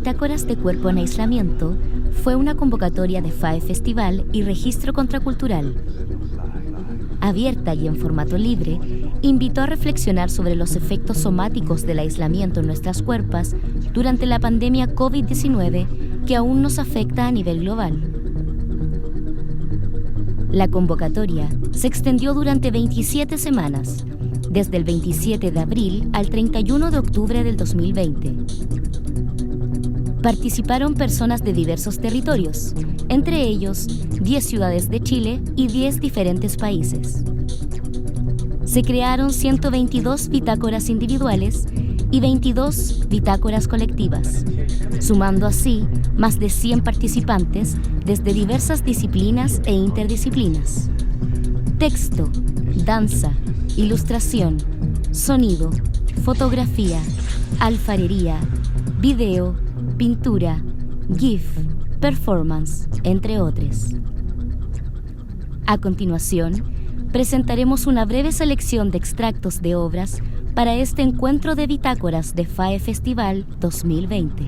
Bitácoras de Cuerpo en Aislamiento fue una convocatoria de FAE Festival y Registro Contracultural. Abierta y en formato libre, invitó a reflexionar sobre los efectos somáticos del aislamiento en nuestras cuerpos durante la pandemia COVID-19 que aún nos afecta a nivel global. La convocatoria se extendió durante 27 semanas, desde el 27 de abril al 31 de octubre del 2020. Participaron personas de diversos territorios, entre ellos 10 ciudades de Chile y 10 diferentes países. Se crearon 122 bitácoras individuales y 22 bitácoras colectivas, sumando así más de 100 participantes desde diversas disciplinas e interdisciplinas. Texto, danza, ilustración, sonido, fotografía, alfarería, video, pintura, GIF, performance, entre otros. A continuación, presentaremos una breve selección de extractos de obras para este encuentro de bitácoras de FAE Festival 2020.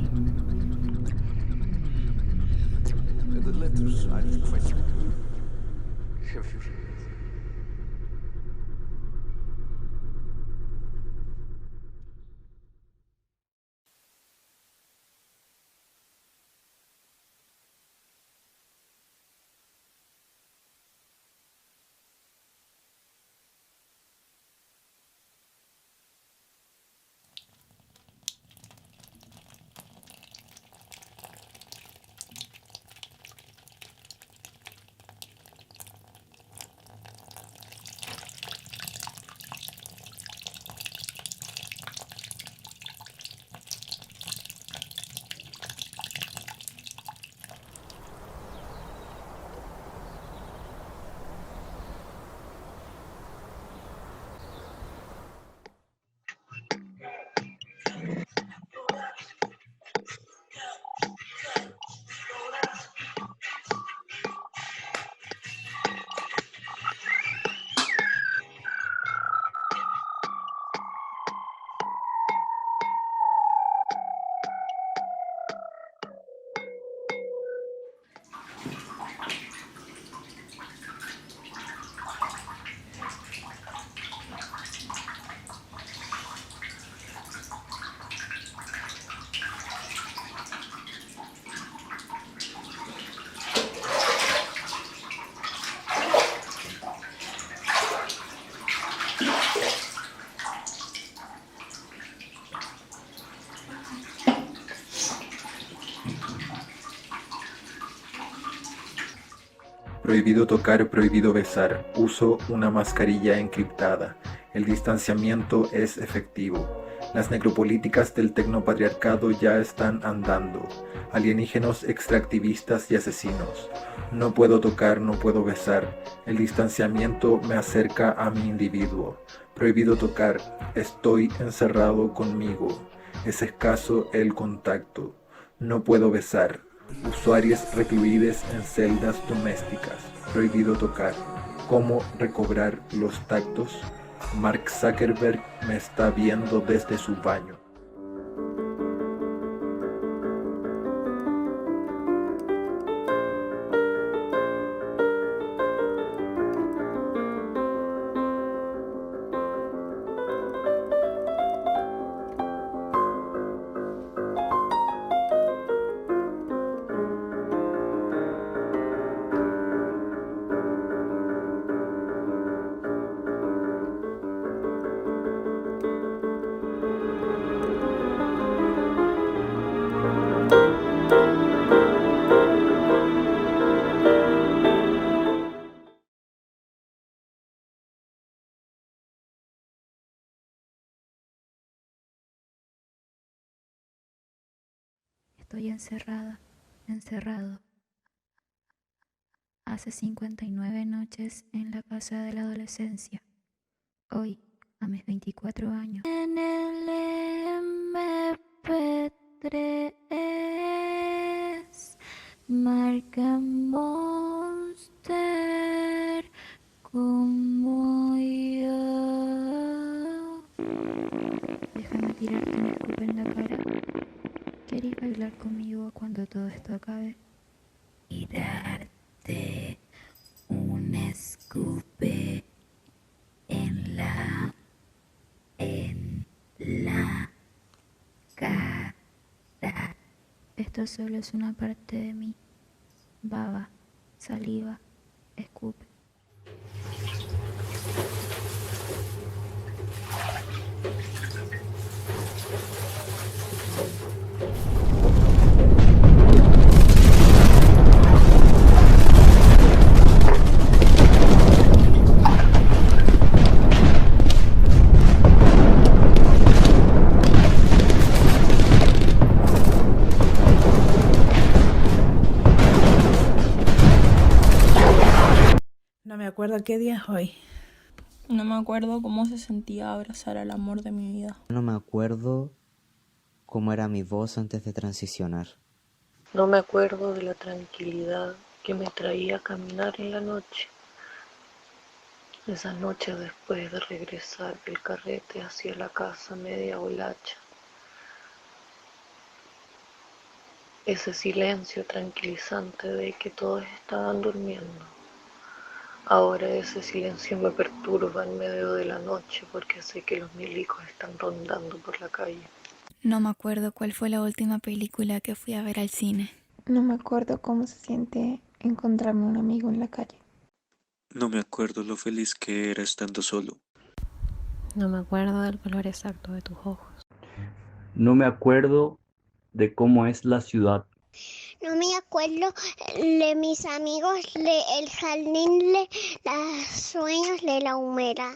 Prohibido tocar, prohibido besar. Uso una mascarilla encriptada. El distanciamiento es efectivo. Las necropolíticas del tecnopatriarcado ya están andando. Alienígenos extractivistas y asesinos. No puedo tocar, no puedo besar. El distanciamiento me acerca a mi individuo. Prohibido tocar. Estoy encerrado conmigo. Es escaso el contacto. No puedo besar. Usuarios recluidos en celdas domésticas. Prohibido tocar. ¿Cómo recobrar los tactos? Mark Zuckerberg me está viendo desde su baño. Estoy encerrada, encerrado. Hace 59 noches en la casa de la adolescencia. Hoy, a mis 24 años. En el MP3 marca Monster como yo. Déjame tirarte un escupo en la cara. ¿Querés bailar conmigo cuando todo esto acabe? Y darte un escupe en la cara. Esto solo es una parte de mí. Baba, saliva, escupe. No me acuerdo qué día es hoy. No me acuerdo cómo se sentía abrazar al amor de mi vida. No me acuerdo cómo era mi voz antes de transicionar. No me acuerdo de la tranquilidad que me traía caminar en la noche. Esa noche después de regresar del carrete hacia la casa media bolacha. Ese silencio tranquilizante de que todos estaban durmiendo. Ahora ese silencio me perturba en medio de la noche porque sé que los milicos están rondando por la calle. No me acuerdo cuál fue la última película que fui a ver al cine. No me acuerdo cómo se siente encontrarme un amigo en la calle. No me acuerdo lo feliz que era estando solo. No me acuerdo del color exacto de tus ojos. No me acuerdo de cómo es la ciudad. No me acuerdo de mis amigos, el jardín, los sueños, de la humedad.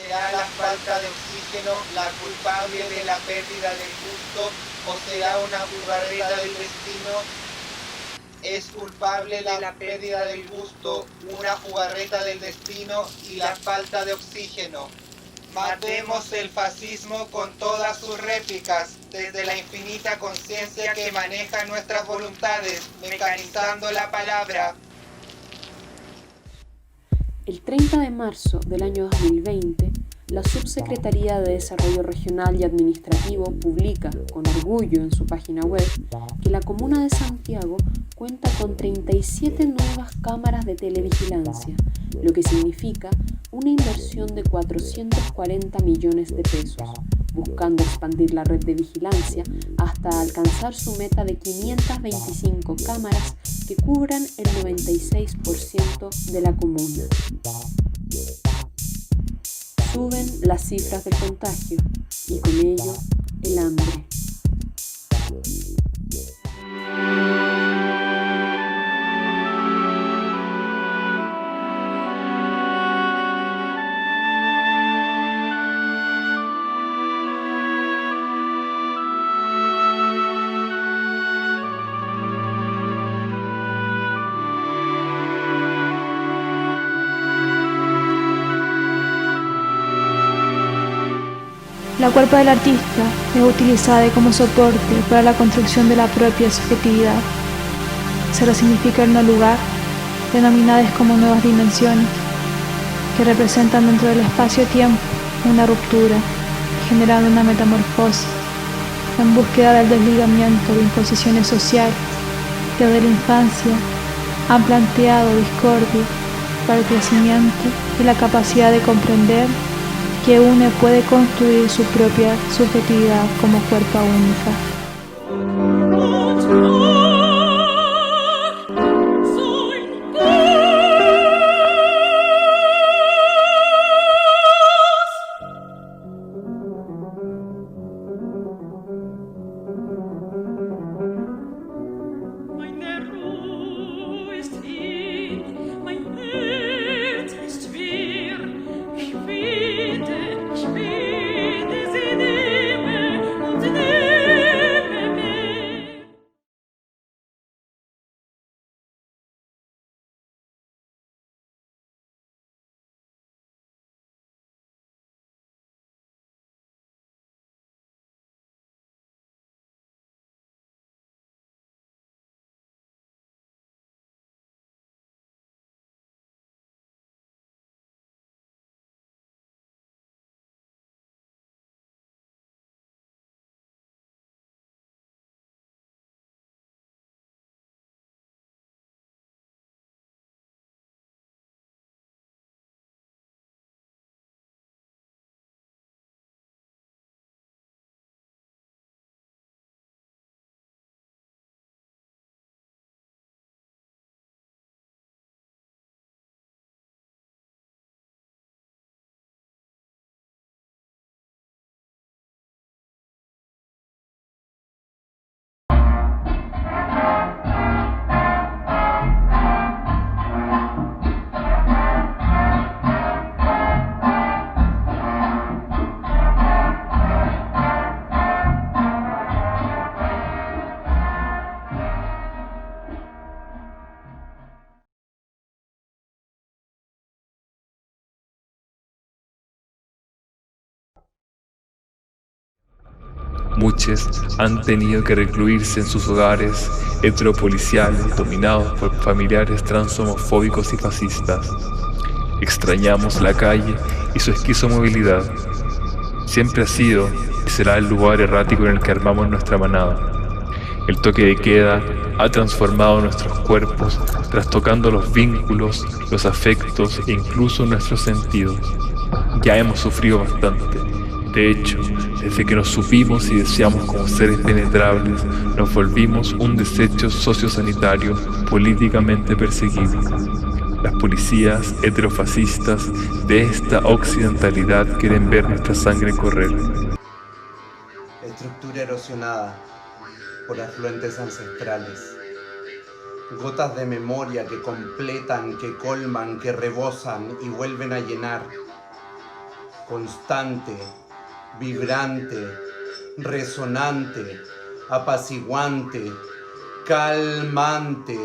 ¿Será la falta de oxígeno la culpable de la pérdida del gusto o será una jugarreta del destino? Es culpable de la pérdida del gusto, una jugarreta del destino y la falta de oxígeno. Matemos el fascismo con todas sus réplicas, desde la infinita conciencia que maneja nuestras voluntades, mecanizando la palabra. El 30 de marzo del año 2020, la Subsecretaría de Desarrollo Regional y Administrativo publica con orgullo en su página web que la Comuna de Santiago cuenta con 37 nuevas cámaras de televigilancia, lo que significa una inversión de 440 millones de pesos, buscando expandir la red de vigilancia hasta alcanzar su meta de 525 cámaras que cubran el 96% de la comuna. Suben las cifras del contagio y con ello el hambre. La cuerpa del artista es utilizada como soporte para la construcción de la propia subjetividad. Se resignifica el no lugar, denominadas como nuevas dimensiones, que representan dentro del espacio-tiempo una ruptura, generando una metamorfosis, en búsqueda del desligamiento de imposiciones sociales que desde la infancia han planteado discordia para el crecimiento y la capacidad de comprender que uno puede construir su propia subjetividad como cuerpo única. Muchos han tenido que recluirse en sus hogares heteropoliciales dominados por familiares transhomofóbicos y fascistas. Extrañamos la calle y su esquizo movilidad. Siempre ha sido y será el lugar errático en el que armamos nuestra manada. El toque de queda ha transformado nuestros cuerpos, trastocando los vínculos, los afectos e incluso nuestros sentidos. Ya hemos sufrido bastante. De hecho, desde que nos supimos y deseamos como seres penetrables, nos volvimos un desecho sociosanitario políticamente perseguible. Las policías heterofascistas de esta occidentalidad quieren ver nuestra sangre correr. Estructura erosionada por afluentes ancestrales. Gotas de memoria que completan, que colman, que rebosan y vuelven a llenar. Constante, vibrante, resonante, apaciguante, calmante.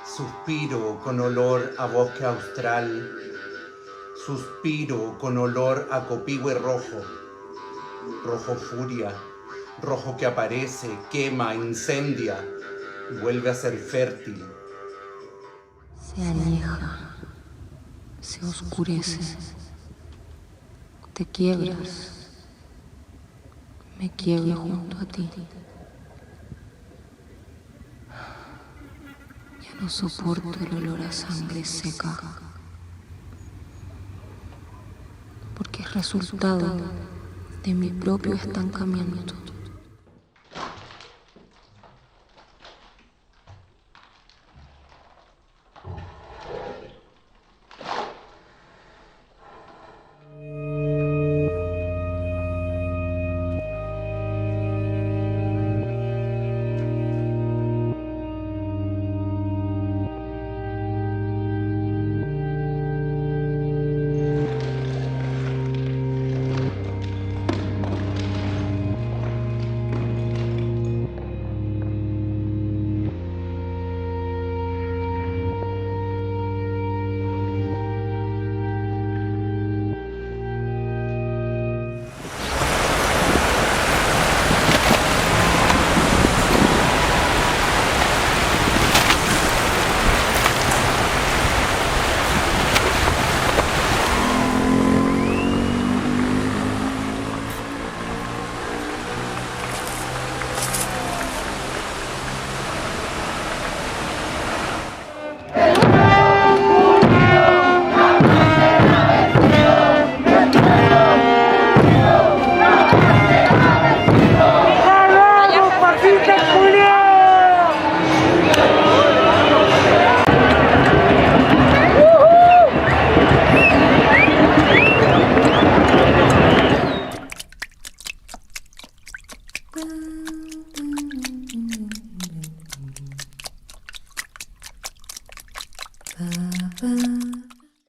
Suspiro con olor a bosque austral, suspiro con olor a copihue rojo, rojo furia, rojo que aparece, quema, incendia y vuelve a ser fértil. Se aleja, se oscurece, te quiebras, me quiebro junto a ti. Ya no soporto el olor a sangre seca, porque es resultado de mi propio estancamiento.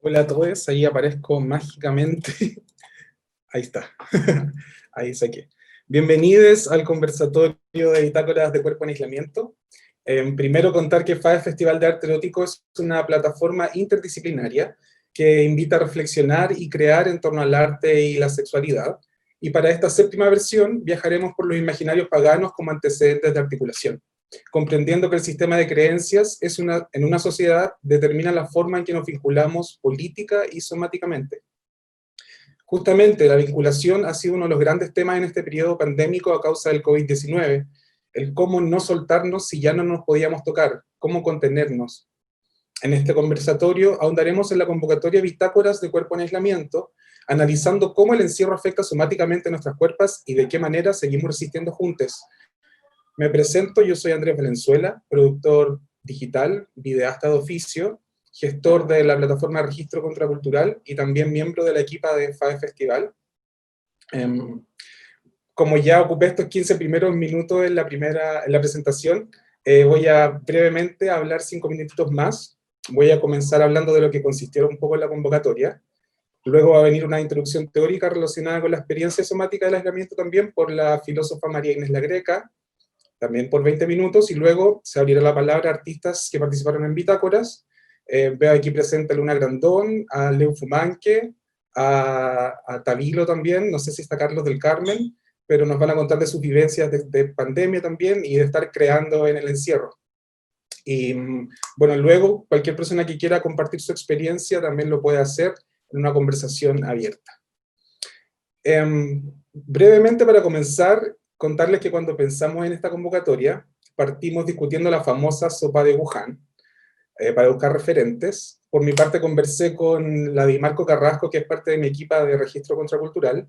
Hola a todos, ahí aparezco mágicamente. Ahí está, ahí saqué. Bienvenidos al conversatorio de Bitácoras de Cuerpo en Aislamiento. Primero contar que FAE Festival de Arte Erótico es una plataforma interdisciplinaria que invita a reflexionar y crear en torno al arte y la sexualidad. Y para esta séptima versión viajaremos por los imaginarios paganos como antecedentes de articulación, comprendiendo que el sistema de creencias en una sociedad determina la forma en que nos vinculamos política y somáticamente. Justamente la vinculación ha sido uno de los grandes temas en este periodo pandémico a causa del COVID-19, el cómo no soltarnos si ya no nos podíamos tocar, cómo contenernos. En este conversatorio ahondaremos en la convocatoria Bitácoras de Cuerpo en Aislamiento, analizando cómo el encierro afecta somáticamente nuestras cuerpos y de qué manera seguimos resistiendo juntos. Me presento, yo soy Andrés Valenzuela, productor digital, videasta de oficio, gestor de la plataforma de registro contracultural y también miembro de la equipa de FAE Festival. Como ya ocupé estos 15 primeros minutos en la presentación, voy a brevemente hablar 5 minutitos más. Voy a comenzar hablando de lo que consistió un poco en la convocatoria. Luego va a venir una introducción teórica relacionada con la experiencia somática del aislamiento también por la filósofa María Inés La Greca, también por 20 minutos, y luego se abrirá la palabra a artistas que participaron en Bitácoras. Veo aquí presente a Luna Grandón, a Leo Fumanque, a Tabilo también, no sé si está Carlos del Carmen, pero nos van a contar de sus vivencias de pandemia también y de estar creando en el encierro. Y bueno, luego cualquier persona que quiera compartir su experiencia también lo puede hacer en una conversación abierta. Brevemente para comenzar, contarles que cuando pensamos en esta convocatoria, partimos discutiendo la famosa sopa de Wuhan, para buscar referentes. Por mi parte conversé con la de Marco Carrasco, que es parte de mi equipa de registro contracultural,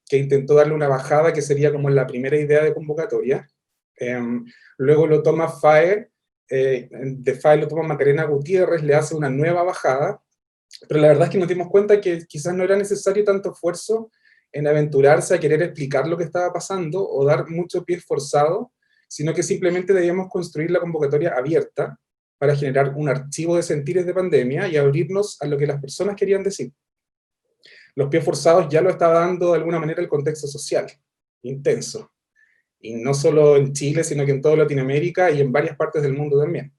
que intentó darle una bajada que sería como la primera idea de convocatoria. Luego lo toma FAE, de FAE lo toma Macarena Gutiérrez, le hace una nueva bajada, pero la verdad es que nos dimos cuenta que quizás no era necesario tanto esfuerzo en aventurarse a querer explicar lo que estaba pasando o dar mucho pie forzado, sino que simplemente debíamos construir la convocatoria abierta para generar un archivo de sentires de pandemia y abrirnos a lo que las personas querían decir. Los pies forzados ya lo estaba dando de alguna manera el contexto social, intenso, y no solo en Chile, sino que en toda Latinoamérica y en varias partes del mundo también.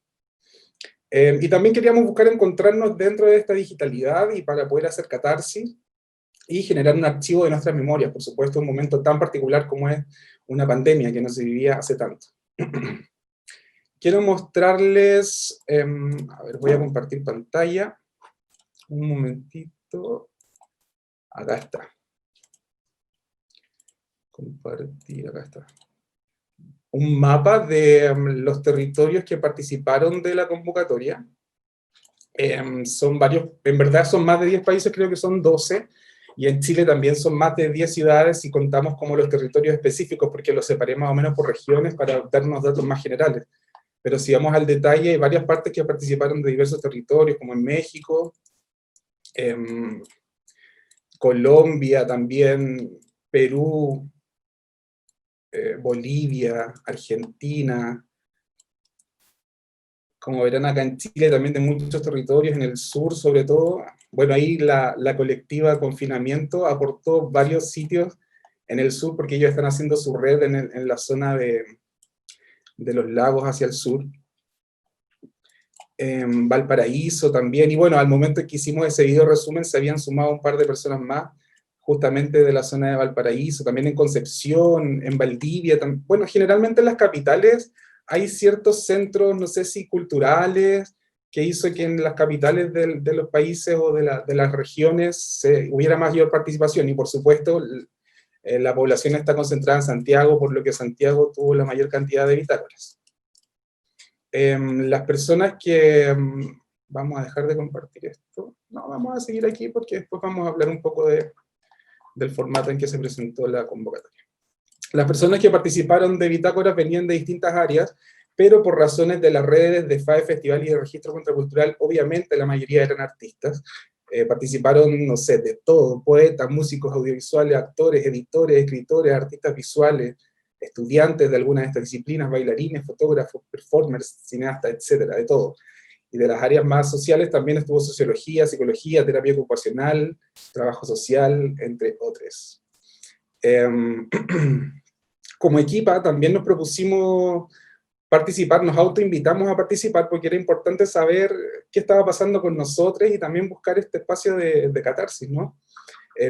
Y también queríamos buscar encontrarnos dentro de esta digitalidad y para poder hacer catarsis y generar un archivo de nuestras memorias, por supuesto, un momento tan particular como es una pandemia que no se vivía hace tanto. Quiero mostrarles, a ver, voy a compartir pantalla, un momentito, acá está. Compartir, acá está. Un mapa de los territorios que participaron de la convocatoria. Son varios, en verdad son más de 10 países, creo que son 12, y en Chile también son más de 10 ciudades y contamos como los territorios específicos, porque los separé más o menos por regiones para darnos datos más generales. Pero si vamos al detalle, hay varias partes que participaron de diversos territorios, como en México, Colombia también, Perú, Bolivia, Argentina. Como verán acá en Chile también de muchos territorios, en el sur sobre todo. Bueno, ahí la colectiva Confinamiento aportó varios sitios en el sur, porque ellos están haciendo su red en la zona de los lagos hacia el sur. Valparaíso también, y bueno, al momento en que hicimos ese video resumen se habían sumado un par de personas más, justamente de la zona de Valparaíso, también en Concepción, en Valdivia, bueno, generalmente en las capitales hay ciertos centros, no sé si culturales, que hizo que en las capitales de los países o de las regiones hubiera mayor participación, y por supuesto la población está concentrada en Santiago, por lo que Santiago tuvo la mayor cantidad de bitácoras. Las personas que... vamos a dejar de compartir esto. No, vamos a seguir aquí porque después vamos a hablar un poco del formato en que se presentó la convocatoria. Las personas que participaron de bitácoras venían de distintas áreas, pero por razones de las redes de FAE Festival y de Registro Contracultural, obviamente la mayoría eran artistas. Participaron, no sé, de todo: poetas, músicos audiovisuales, actores, editores, escritores, artistas visuales, estudiantes de alguna de estas disciplinas, bailarines, fotógrafos, performers, cineastas, etcétera, de todo. Y de las áreas más sociales también estuvo sociología, psicología, terapia ocupacional, trabajo social, entre otros. Como equipa también nos propusimos participar, nos autoinvitamos a participar porque era importante saber qué estaba pasando con nosotros y también buscar este espacio de catarsis, ¿no?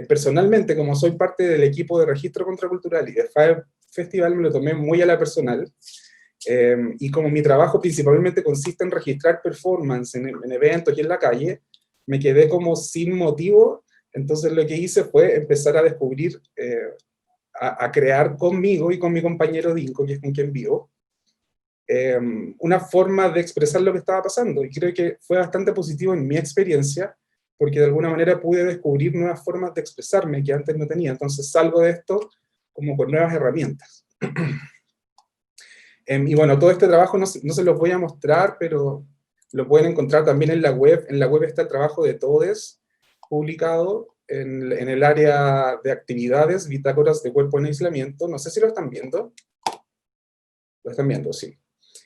Personalmente, como soy parte del equipo de registro contracultural y de FAE Festival, me lo tomé muy a la personal, y como mi trabajo principalmente consiste en registrar performance en eventos y en la calle, me quedé como sin motivo, entonces lo que hice fue empezar a descubrir, a crear conmigo y con mi compañero Dinko, que es con quien vivo, una forma de expresar lo que estaba pasando, y creo que fue bastante positivo en mi experiencia, porque de alguna manera pude descubrir nuevas formas de expresarme que antes no tenía, entonces salgo de esto como con nuevas herramientas. Y bueno, todo este trabajo no se los voy a mostrar, pero lo pueden encontrar también en la web está el trabajo de todes, publicado en el área de actividades, bitácoras de cuerpo en aislamiento, no sé si lo están viendo. Lo están viendo, sí.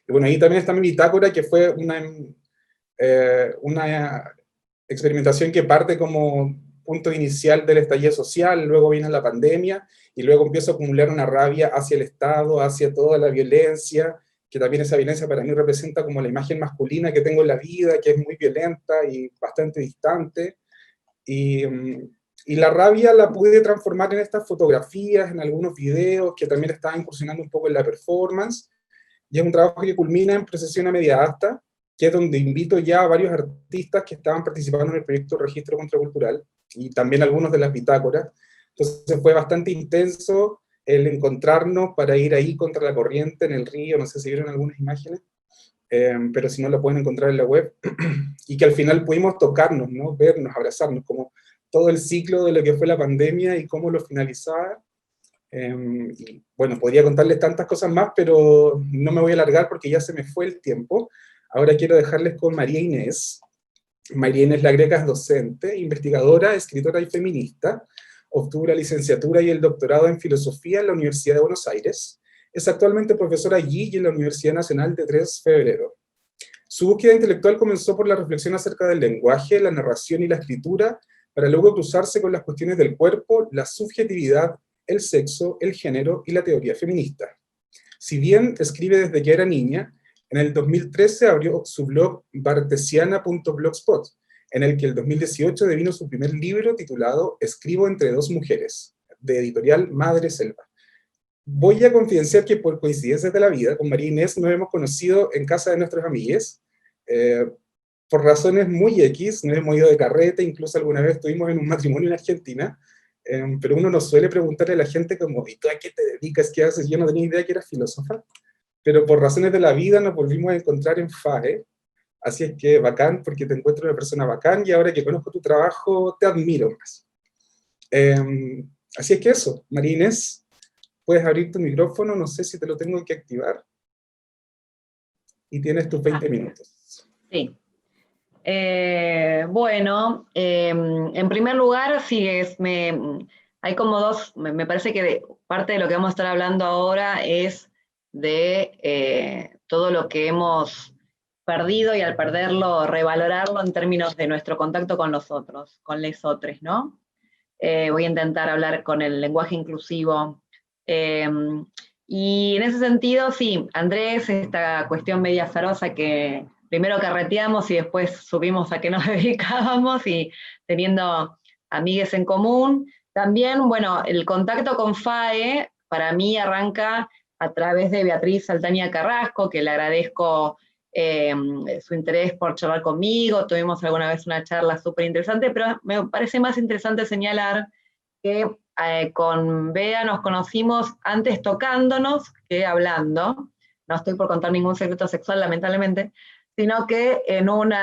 Y bueno, ahí también está mi bitácora, que fue una experimentación que parte como punto inicial del estallido social, luego viene la pandemia, y luego empiezo a acumular una rabia hacia el Estado, hacia toda la violencia, que también esa violencia para mí representa como la imagen masculina que tengo en la vida, que es muy violenta y bastante distante, y la rabia la pude transformar en estas fotografías, en algunos videos, que también estaba incursionando un poco en la performance, y es un trabajo que culmina en Procesión a Media Asta, que es donde invito ya a varios artistas que estaban participando en el proyecto Registro Contracultural, y también algunos de las bitácoras. Entonces fue bastante intenso el encontrarnos para ir ahí contra la corriente en el río, no sé si vieron algunas imágenes, pero si no lo pueden encontrar en la web, y que al final pudimos tocarnos, ¿no? Vernos, abrazarnos, como todo el ciclo de lo que fue la pandemia y cómo lo finalizaba. Y bueno, podría contarles tantas cosas más, pero no me voy a alargar porque ya se me fue el tiempo. Ahora quiero dejarles con María Inés. María Inés Lagrega es docente, investigadora, escritora y feminista. Obtuvo la licenciatura y el doctorado en filosofía en la Universidad de Buenos Aires. Es actualmente profesora allí y en la Universidad Nacional de 3 de Febrero. Su búsqueda intelectual comenzó por la reflexión acerca del lenguaje, la narración y la escritura, para luego cruzarse con las cuestiones del cuerpo, la subjetividad, el sexo, el género y la teoría feminista. Si bien escribe desde que era niña, en el 2013 abrió su blog bartesiana.blogspot, en el que el 2018 devino su primer libro titulado Escribo entre dos mujeres, de editorial Madre Selva. Voy a confidenciar que por coincidencias de la vida, con María Inés nos hemos conocido en casa de nuestros amigues, por razones muy X, nos hemos ido de carrete, incluso alguna vez estuvimos en un matrimonio en Argentina, pero uno no suele preguntarle a la gente como, ¿y tú a qué te dedicas? ¿Qué haces? Yo no tenía idea que eras filósofa, pero por razones de la vida nos volvimos a encontrar en FAE, así es que bacán, porque te encuentro una persona bacán, y ahora que conozco tu trabajo, te admiro más. Así es que eso, María Inés, puedes abrir tu micrófono, no sé si te lo tengo que activar, y tienes tus 20 minutos. Sí. Bueno, en primer lugar, sí, hay como dos, me parece que parte de lo que vamos a estar hablando ahora es de todo lo que hemos perdido y al perderlo, revalorarlo en términos de nuestro contacto con los otros, con les otros, ¿no? Voy a intentar hablar con el lenguaje inclusivo. Y en ese sentido, sí, Andrés, esta cuestión media azarosa que primero carreteamos y después supimos a qué nos dedicábamos y teniendo amigues en común. También, bueno, el contacto con FAE para mí arranca a través de Beatriz Saltaña Carrasco, que le agradezco su interés por charlar conmigo. Tuvimos alguna vez una charla súper interesante, pero me parece más interesante señalar que con Bea nos conocimos antes tocándonos que hablando. No estoy por contar ningún secreto sexual, lamentablemente, sino que en un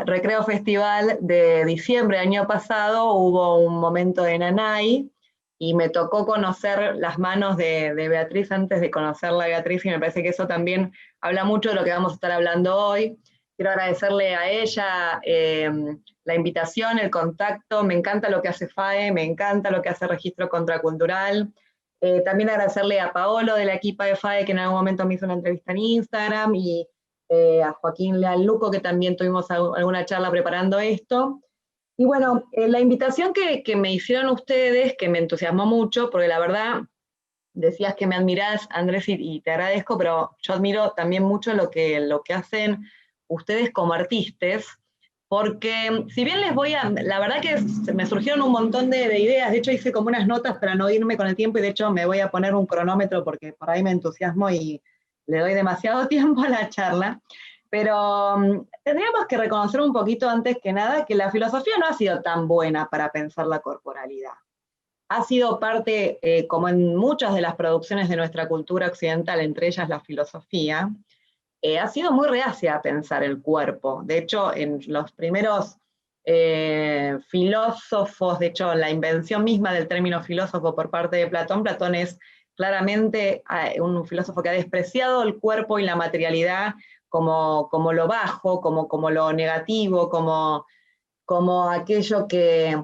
recreo festival de diciembre del año pasado hubo un momento de Nanay, y me tocó conocer las manos de Beatriz antes de conocerla a Beatriz, y me parece que eso también habla mucho de lo que vamos a estar hablando hoy. Quiero agradecerle a ella la invitación, el contacto. Me encanta lo que hace FAE, me encanta lo que hace Registro Contracultural. También agradecerle a Paolo de la equipa de FAE, que en algún momento me hizo una entrevista en Instagram, y a Joaquín Leal Luco, que también tuvimos alguna charla preparando esto. Y bueno, la invitación que me hicieron ustedes, que me entusiasmó mucho, porque la verdad, decías que me admirás, Andrés, y te agradezco, pero yo admiro también mucho lo que hacen ustedes como artistas, porque si bien la verdad que me surgieron un montón de ideas, de hecho hice como unas notas para no irme con el tiempo, y de hecho me voy a poner un cronómetro porque por ahí me entusiasmo y le doy demasiado tiempo a la charla, pero tendríamos que reconocer un poquito antes que nada que la filosofía no ha sido tan buena para pensar la corporalidad. Ha sido parte, como en muchas de las producciones de nuestra cultura occidental, entre ellas la filosofía, ha sido muy reacia a pensar el cuerpo. De hecho, en los primeros filósofos, de hecho, la invención misma del término filósofo por parte de Platón, Platón es claramente un filósofo que ha despreciado el cuerpo y la materialidad como lo bajo, como lo negativo, como aquello que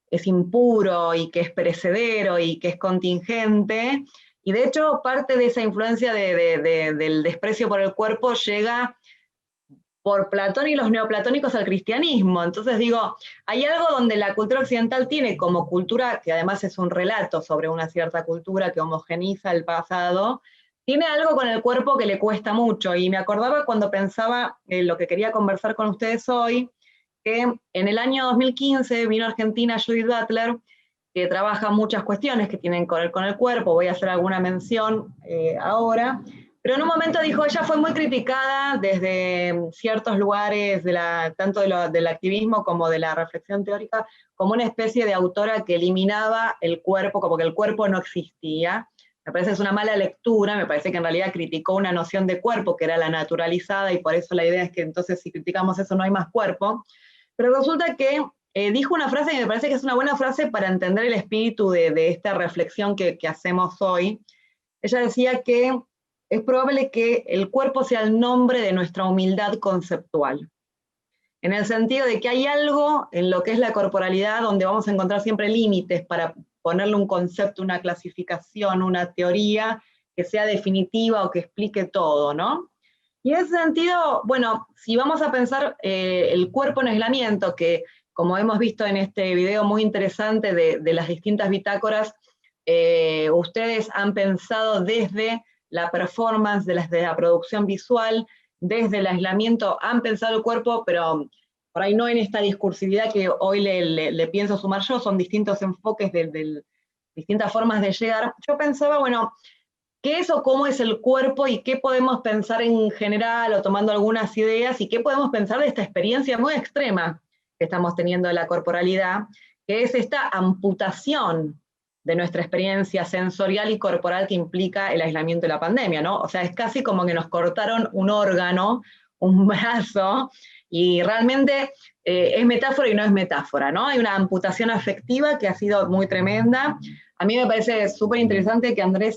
es impuro y que es perecedero y que es contingente. Y de hecho, parte de esa influencia del desprecio por el cuerpo llega por Platón y los neoplatónicos al cristianismo. Entonces digo, hay algo donde la cultura occidental tiene como cultura, que además es un relato sobre una cierta cultura que homogeniza el pasado, tiene algo con el cuerpo que le cuesta mucho. Y me acordaba cuando pensaba en lo que quería conversar con ustedes hoy, que en el año 2015 vino a Argentina Judith Butler, que trabaja muchas cuestiones que tienen que ver con el cuerpo, voy a hacer alguna mención ahora, pero en un momento dijo, ella fue muy criticada desde ciertos lugares, tanto del activismo como de la reflexión teórica, como una especie de autora que eliminaba el cuerpo, como que el cuerpo no existía. Me parece que es una mala lectura, me parece que en realidad criticó una noción de cuerpo que era la naturalizada, y por eso la idea es que entonces si criticamos eso no hay más cuerpo. Pero resulta que dijo una frase que me parece que es una buena frase para entender el espíritu de esta reflexión que hacemos hoy. Ella decía que es probable que el cuerpo sea el nombre de nuestra humildad conceptual, en el sentido de que hay algo en lo que es la corporalidad donde vamos a encontrar siempre límites para ponerle un concepto, una clasificación, una teoría que sea definitiva o que explique todo, ¿no? Y en ese sentido, bueno, si vamos a pensar el cuerpo en aislamiento, que como hemos visto en este video muy interesante de las distintas bitácoras, ustedes han pensado desde la performance, desde la producción visual, desde el aislamiento, han pensado el cuerpo, pero por ahí no en esta discursividad que hoy le pienso sumar yo, son distintos enfoques, distintas formas de llegar. Yo pensaba, bueno, ¿qué es o cómo es el cuerpo y qué podemos pensar en general, o tomando algunas ideas, y qué podemos pensar de esta experiencia muy extrema que estamos teniendo de la corporalidad, que es esta amputación de nuestra experiencia sensorial y corporal que implica el aislamiento y la pandemia, ¿no? O sea, es casi como que nos cortaron un órgano, un brazo, y realmente es metáfora y no es metáfora, ¿no? Hay una amputación afectiva que ha sido muy tremenda. A mí me parece súper interesante que Andrés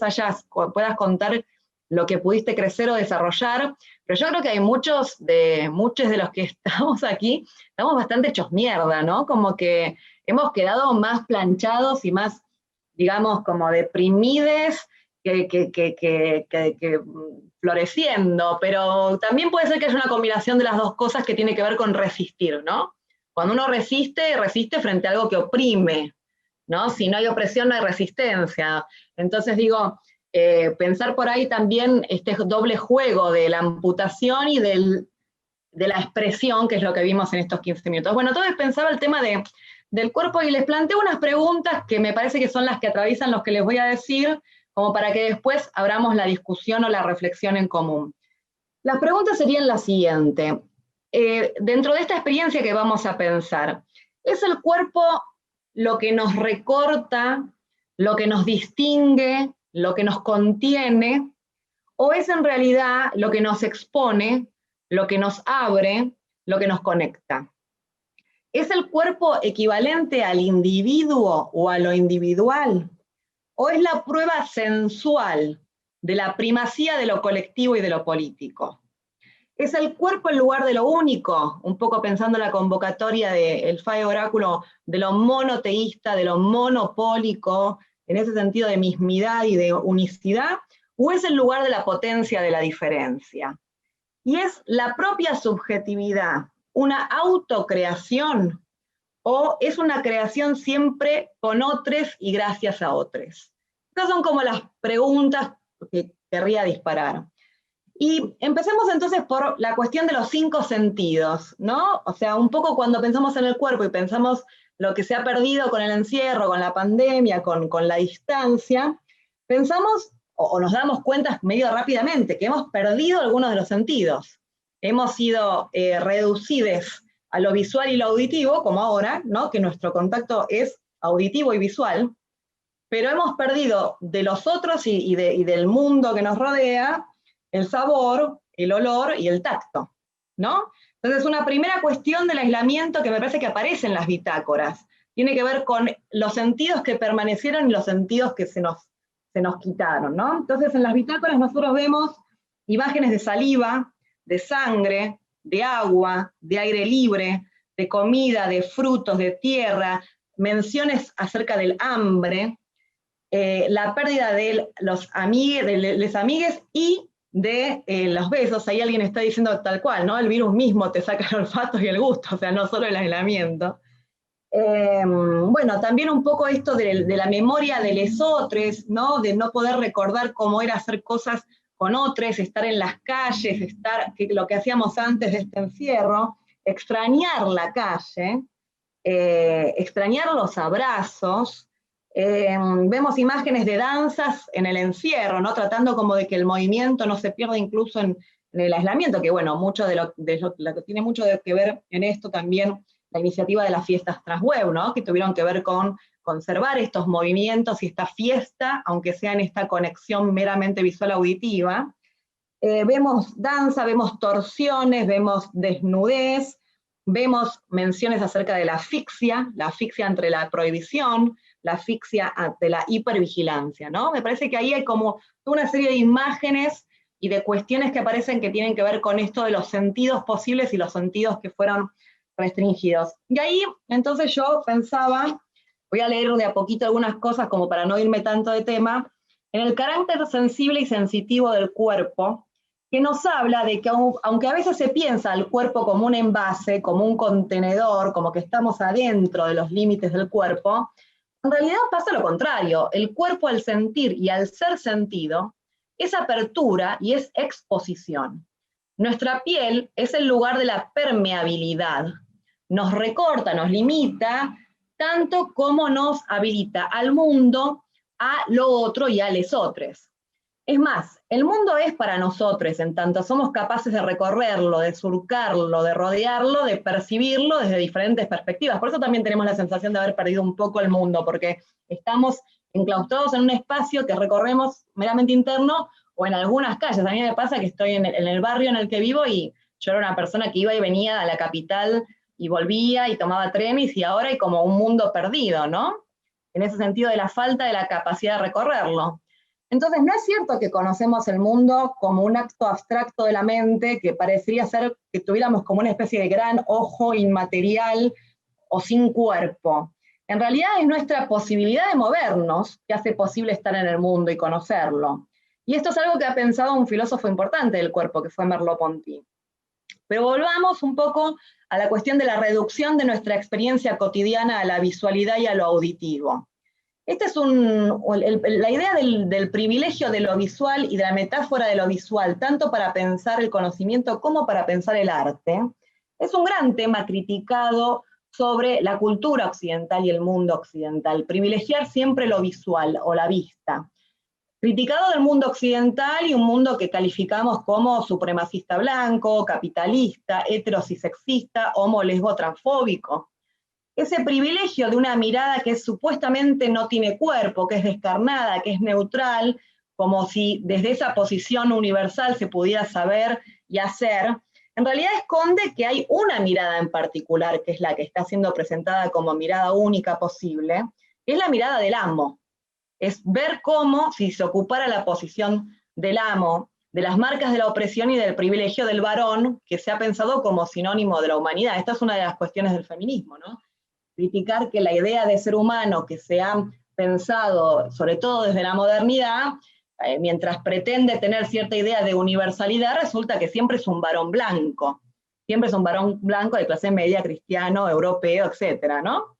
puedas contar lo que pudiste crecer o desarrollar, pero yo creo que hay muchos de los que estamos aquí, estamos bastante hechos mierda, ¿no? Como que hemos quedado más planchados y más, digamos, como deprimides que floreciendo, pero también puede ser que haya una combinación de las dos cosas que tiene que ver con resistir, ¿no? Cuando uno resiste frente a algo que oprime, ¿no? Si no hay opresión, no hay resistencia. Entonces digo, pensar por ahí también este doble juego de la amputación y de la expresión, que es lo que vimos en estos 15 minutos. Bueno, entonces pensaba el tema del cuerpo y les planteo unas preguntas que me parece que son las que atraviesan los que les voy a decir, como para que después abramos la discusión o la reflexión en común. Las preguntas serían las siguientes. Dentro de esta experiencia que vamos a pensar, ¿es el cuerpo lo que nos recorta, lo que nos distingue, lo que nos contiene, o es en realidad lo que nos expone, lo que nos abre, lo que nos conecta? ¿Es el cuerpo equivalente al individuo o a lo individual? ¿O es la prueba sensual de la primacía de lo colectivo y de lo político? ¿Es el cuerpo el lugar de lo único? Un poco pensando en la convocatoria del FAE Oráculo, de lo monoteísta, de lo monopólico, en ese sentido de mismidad y de unicidad, ¿o es el lugar de la potencia de la diferencia? y es la propia subjetividad, una autocreación, o es una creación siempre con otros y gracias a otros. Estas son como las preguntas que querría disparar. Y empecemos entonces por la cuestión de los 5 sentidos, ¿no? O sea, un poco cuando pensamos en el cuerpo y pensamos lo que se ha perdido con el encierro, con la pandemia, con la distancia, pensamos o nos damos cuenta medio rápidamente que hemos perdido algunos de los sentidos. Hemos sido reducidos a lo visual y lo auditivo, como ahora, ¿no? Que nuestro contacto es auditivo y visual, pero hemos perdido de los otros y del mundo que nos rodea el sabor, el olor y el tacto, ¿no? Entonces, una primera cuestión del aislamiento que me parece que aparece en las bitácoras tiene que ver con los sentidos que permanecieron y los sentidos que se nos quitaron, ¿no? Entonces, en las bitácoras nosotros vemos imágenes de saliva, de sangre, de agua, de aire libre, de comida, de frutos, de tierra, menciones acerca del hambre, la pérdida de los amigues y de los besos. Ahí alguien está diciendo tal cual, ¿no? El virus mismo te saca el olfato y el gusto, o sea, no solo el aislamiento. Bueno, también un poco esto de la memoria de lesotres, ¿no? De no poder recordar cómo era hacer cosas con otros, estar en las calles, lo que hacíamos antes de este encierro, extrañar la calle, extrañar los abrazos. Vemos imágenes de danzas en el encierro, ¿no? Tratando como de que el movimiento no se pierda incluso en el aislamiento, que bueno, mucho de lo que tiene mucho que ver en esto también la iniciativa de las fiestas Transweb, ¿no? Que tuvieron que ver con conservar estos movimientos y esta fiesta, aunque sea en esta conexión meramente visual auditiva. Vemos danza, vemos torsiones, vemos desnudez, vemos menciones acerca de la asfixia entre la prohibición, la asfixia ante la hipervigilancia, ¿no? Me parece que ahí hay como una serie de imágenes y de cuestiones que aparecen que tienen que ver con esto de los sentidos posibles y los sentidos que fueron restringidos. Y ahí, entonces yo pensaba, voy a leer de a poquito algunas cosas como para no irme tanto de tema, en el carácter sensible y sensitivo del cuerpo, que nos habla de que aunque a veces se piensa al cuerpo como un envase, como un contenedor, como que estamos adentro de los límites del cuerpo, en realidad pasa lo contrario. El cuerpo al sentir y al ser sentido es apertura y es exposición. Nuestra piel es el lugar de la permeabilidad. Nos recorta, nos limita, tanto como nos habilita al mundo, a lo otro y a lesotros. Es más, el mundo es para nosotros, en tanto somos capaces de recorrerlo, de surcarlo, de rodearlo, de percibirlo desde diferentes perspectivas. Por eso también tenemos la sensación de haber perdido un poco el mundo, porque estamos enclaustrados en un espacio que recorremos meramente interno, o en algunas calles. A mí me pasa que estoy en el barrio en el que vivo y yo era una persona que iba y venía a la capital y volvía y tomaba trenes, y ahora hay como un mundo perdido, ¿no? En ese sentido de la falta de la capacidad de recorrerlo. Entonces, no es cierto que conocemos el mundo como un acto abstracto de la mente, que parecería ser que tuviéramos como una especie de gran ojo inmaterial o sin cuerpo. En realidad es nuestra posibilidad de movernos que hace posible estar en el mundo y conocerlo. Y esto es algo que ha pensado un filósofo importante del cuerpo, que fue Merleau-Ponty. Pero volvamos un poco a la cuestión de la reducción de nuestra experiencia cotidiana a la visualidad y a lo auditivo. Esta es la idea del privilegio de lo visual y de la metáfora de lo visual, tanto para pensar el conocimiento como para pensar el arte. Es un gran tema criticado sobre la cultura occidental y el mundo occidental, privilegiar siempre lo visual o la vista. Criticado del mundo occidental y un mundo que calificamos como supremacista blanco, capitalista, heterosexista, homo lesbo transfóbico. Ese privilegio de una mirada que supuestamente no tiene cuerpo, que es descarnada, que es neutral, como si desde esa posición universal se pudiera saber y hacer, en realidad esconde que hay una mirada en particular, que es la que está siendo presentada como mirada única posible, que es la mirada del amo. Es ver cómo, si se ocupara la posición del amo, de las marcas de la opresión y del privilegio del varón, que se ha pensado como sinónimo de la humanidad. Esta es una de las cuestiones del feminismo, ¿no? Criticar que la idea de ser humano que se ha pensado, sobre todo desde la modernidad, mientras pretende tener cierta idea de universalidad, resulta que siempre es un varón blanco. Siempre es un varón blanco de clase media, cristiano, europeo, etcétera, ¿no?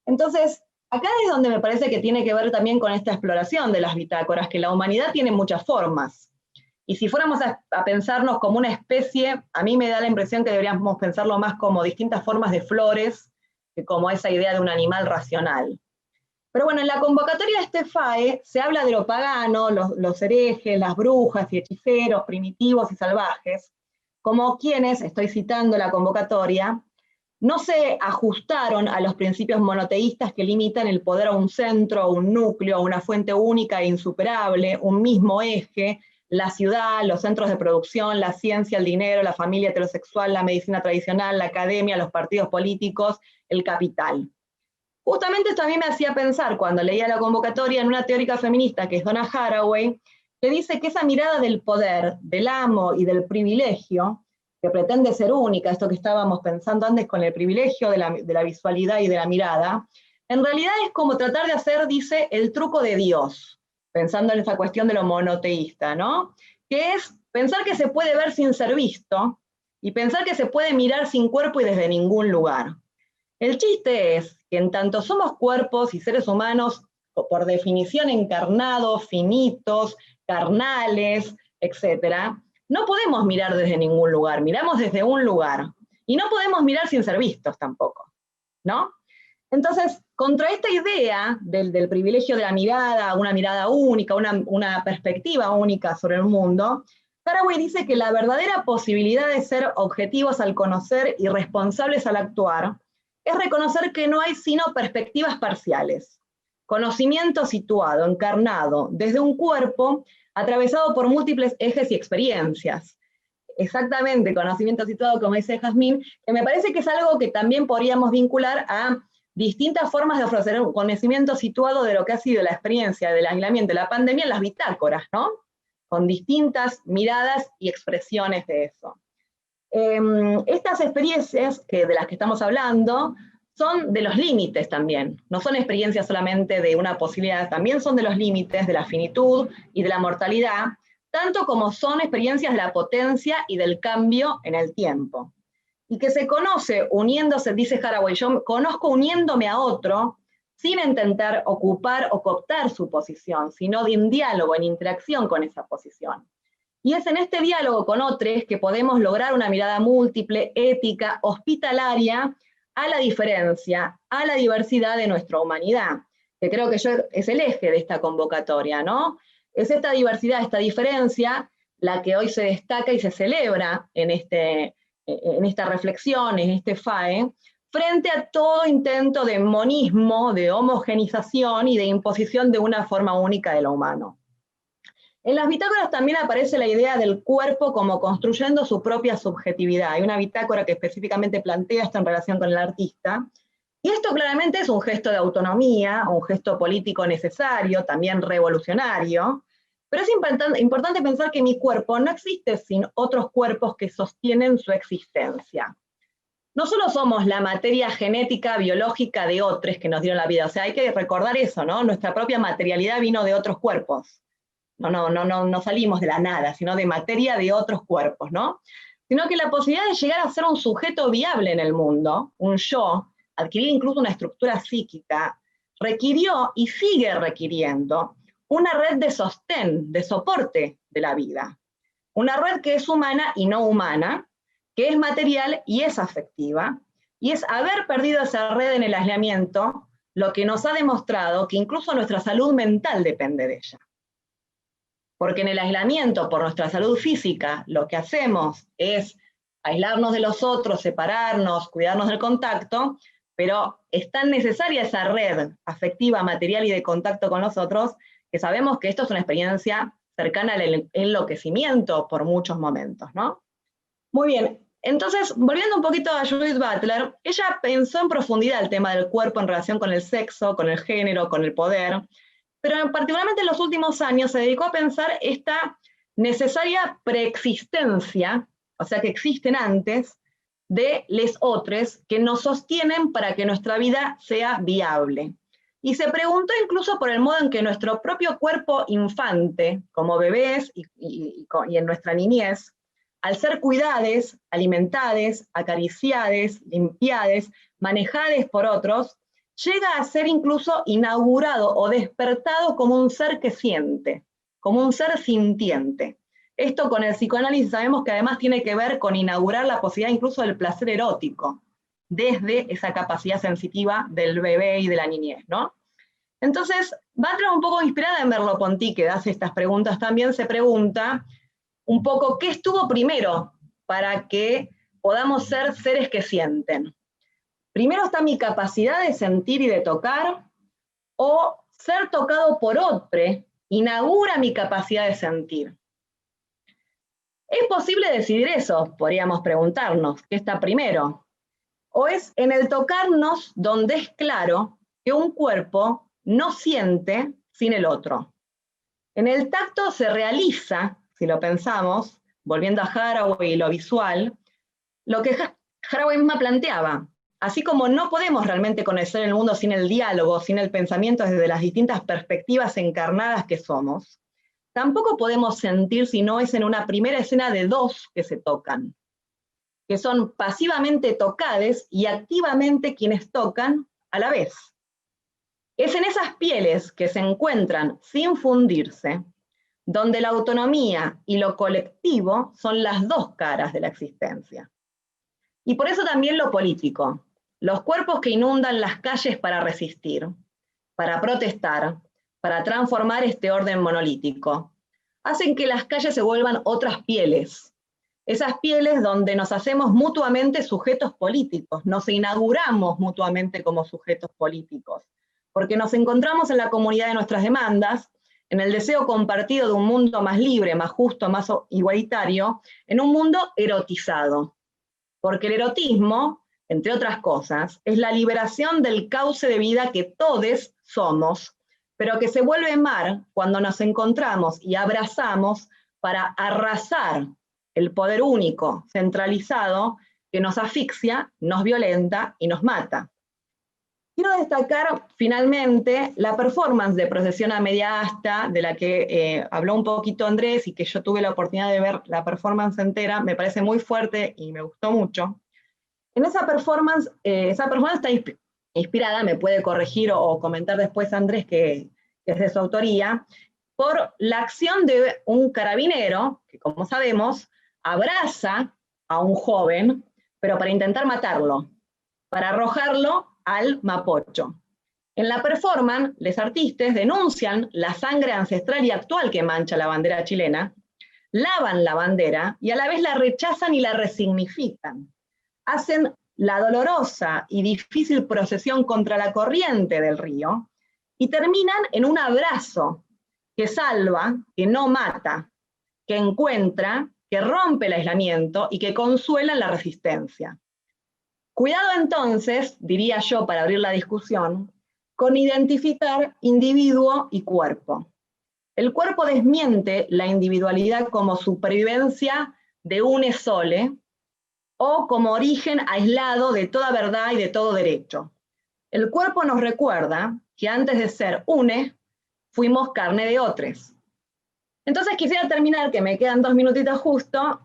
Entonces, acá es donde me parece que tiene que ver también con esta exploración de las bitácoras, que la humanidad tiene muchas formas. Y si fuéramos a pensarnos como una especie, a mí me da la impresión que deberíamos pensarlo más como distintas formas de flores, que como esa idea de un animal racional. Pero bueno, en la convocatoria de este FAE se habla de lo pagano, los herejes, las brujas y hechiceros, primitivos y salvajes, como quienes, estoy citando la convocatoria, no se ajustaron a los principios monoteístas que limitan el poder a un centro, a un núcleo, a una fuente única e insuperable, un mismo eje, la ciudad, los centros de producción, la ciencia, el dinero, la familia heterosexual, la medicina tradicional, la academia, los partidos políticos, el capital. Justamente esto a mí me hacía pensar, cuando leía la convocatoria, en una teórica feminista que es Donna Haraway, que dice que esa mirada del poder, del amo y del privilegio, que pretende ser única, esto que estábamos pensando antes con el privilegio de la visualidad y de la mirada, en realidad es como tratar de hacer, dice, el truco de Dios, pensando en esa cuestión de lo monoteísta, ¿no? Que es pensar que se puede ver sin ser visto, y pensar que se puede mirar sin cuerpo y desde ningún lugar. El chiste es que en tanto somos cuerpos y seres humanos, por definición encarnados, finitos, carnales, etc., no podemos mirar desde ningún lugar, miramos desde un lugar, y no podemos mirar sin ser vistos tampoco, ¿no? Entonces, contra esta idea del privilegio de la mirada, una mirada única, una perspectiva única sobre el mundo, Haraway dice que la verdadera posibilidad de ser objetivos al conocer y responsables al actuar es reconocer que no hay sino perspectivas parciales, conocimiento situado, encarnado, desde un cuerpo atravesado por múltiples ejes y experiencias. Exactamente, conocimiento situado, como dice Jazmín, que me parece que es algo que también podríamos vincular a distintas formas de ofrecer un conocimiento situado de lo que ha sido la experiencia del aislamiento de la pandemia en las bitácoras, ¿no? Con distintas miradas y expresiones de eso. Estas experiencias de las que estamos hablando son de los límites también, no son experiencias solamente de una posibilidad, también son de los límites, de la finitud y de la mortalidad, tanto como son experiencias de la potencia y del cambio en el tiempo. Y que se conoce uniéndose, dice Haraway, yo conozco uniéndome a otro, sin intentar ocupar o cooptar su posición, sino en diálogo, en interacción con esa posición. Y es en este diálogo con otros que podemos lograr una mirada múltiple, ética, hospitalaria, a la diferencia, a la diversidad de nuestra humanidad, que creo que es el eje de esta convocatoria, ¿no? Es esta diversidad, esta diferencia, la que hoy se destaca y se celebra en esta reflexión, en este FAE, frente a todo intento de monismo, de homogenización y de imposición de una forma única de lo humano. En las bitácoras también aparece la idea del cuerpo como construyendo su propia subjetividad. Hay una bitácora que específicamente plantea esto en relación con el artista, y esto claramente es un gesto de autonomía, un gesto político necesario, también revolucionario, pero es importante pensar que mi cuerpo no existe sin otros cuerpos que sostienen su existencia. No solo somos la materia genética, biológica de otros que nos dieron la vida, o sea, hay que recordar eso, ¿no? Nuestra propia materialidad vino de otros cuerpos. No salimos de la nada, sino de materia de otros cuerpos, ¿no? Sino que la posibilidad de llegar a ser un sujeto viable en el mundo, un yo, adquirir incluso una estructura psíquica, requirió y sigue requiriendo una red de sostén, de soporte de la vida. Una red que es humana y no humana, que es material y es afectiva, y es haber perdido esa red en el aislamiento lo que nos ha demostrado que incluso nuestra salud mental depende de ella. Porque en el aislamiento, por nuestra salud física, lo que hacemos es aislarnos de los otros, separarnos, cuidarnos del contacto, pero es tan necesaria esa red afectiva, material y de contacto con los otros, que sabemos que esto es una experiencia cercana al enloquecimiento por muchos momentos, ¿no? Muy bien, entonces, volviendo un poquito a Judith Butler, ella pensó en profundidad el tema del cuerpo en relación con el sexo, con el género, con el poder, pero particularmente en los últimos años se dedicó a pensar esta necesaria preexistencia, o sea que existen antes, de les otros que nos sostienen para que nuestra vida sea viable. Y se preguntó incluso por el modo en que nuestro propio cuerpo infante, como bebés y en nuestra niñez, al ser cuidades, alimentades, acariciades, limpiades, manejades por otros, llega a ser incluso inaugurado o despertado como un ser que siente, como un ser sintiente. Esto con el psicoanálisis sabemos que además tiene que ver con inaugurar la posibilidad incluso del placer erótico, desde esa capacidad sensitiva del bebé y de la niñez, ¿no? Entonces, Butler, un poco inspirada en Merleau-Ponty, que hace estas preguntas también, se pregunta un poco qué estuvo primero para que podamos ser seres que sienten. Primero está mi capacidad de sentir y de tocar, o ser tocado por otro inaugura mi capacidad de sentir. ¿Es posible decidir eso? Podríamos preguntarnos, ¿qué está primero? ¿O es en el tocarnos donde es claro que un cuerpo no siente sin el otro? En el tacto se realiza, si lo pensamos, volviendo a Haraway y lo visual, lo que Haraway misma planteaba. Así como no podemos realmente conocer el mundo sin el diálogo, sin el pensamiento desde las distintas perspectivas encarnadas que somos, tampoco podemos sentir si no es en una primera escena de dos que se tocan, que son pasivamente tocades y activamente quienes tocan a la vez. Es en esas pieles que se encuentran sin fundirse, donde la autonomía y lo colectivo son las dos caras de la existencia. Y por eso también lo político. Los cuerpos que inundan las calles para resistir, para protestar, para transformar este orden monolítico, hacen que las calles se vuelvan otras pieles. Esas pieles donde nos hacemos mutuamente sujetos políticos, nos inauguramos mutuamente como sujetos políticos, porque nos encontramos en la comunidad de nuestras demandas, en el deseo compartido de un mundo más libre, más justo, más igualitario, en un mundo erotizado. Porque el erotismo, entre otras cosas, es la liberación del cauce de vida que todos somos, pero que se vuelve mar cuando nos encontramos y abrazamos para arrasar el poder único, centralizado, que nos asfixia, nos violenta y nos mata. Quiero destacar finalmente la performance de Procesión a Media Asta, de la que habló un poquito Andrés y que yo tuve la oportunidad de ver la performance entera, me parece muy fuerte y me gustó mucho. En esa performance está inspirada, me puede corregir o comentar después Andrés que es de su autoría, por la acción de un carabinero, que como sabemos, abraza a un joven, pero para intentar matarlo, para arrojarlo al Mapocho. En la performance, los artistas denuncian la sangre ancestral y actual que mancha la bandera chilena, lavan la bandera y a la vez la rechazan y la resignifican. Hacen la dolorosa y difícil procesión contra la corriente del río y terminan en un abrazo que salva, que no mata, que encuentra, que rompe el aislamiento y que consuela la resistencia. Cuidado entonces, diría yo para abrir la discusión, con identificar individuo y cuerpo. El cuerpo desmiente la individualidad como supervivencia de une sole o como origen aislado de toda verdad y de todo derecho. El cuerpo nos recuerda que antes de ser une, fuimos carne de otros. Entonces quisiera terminar, que me quedan 2 minutitos justo,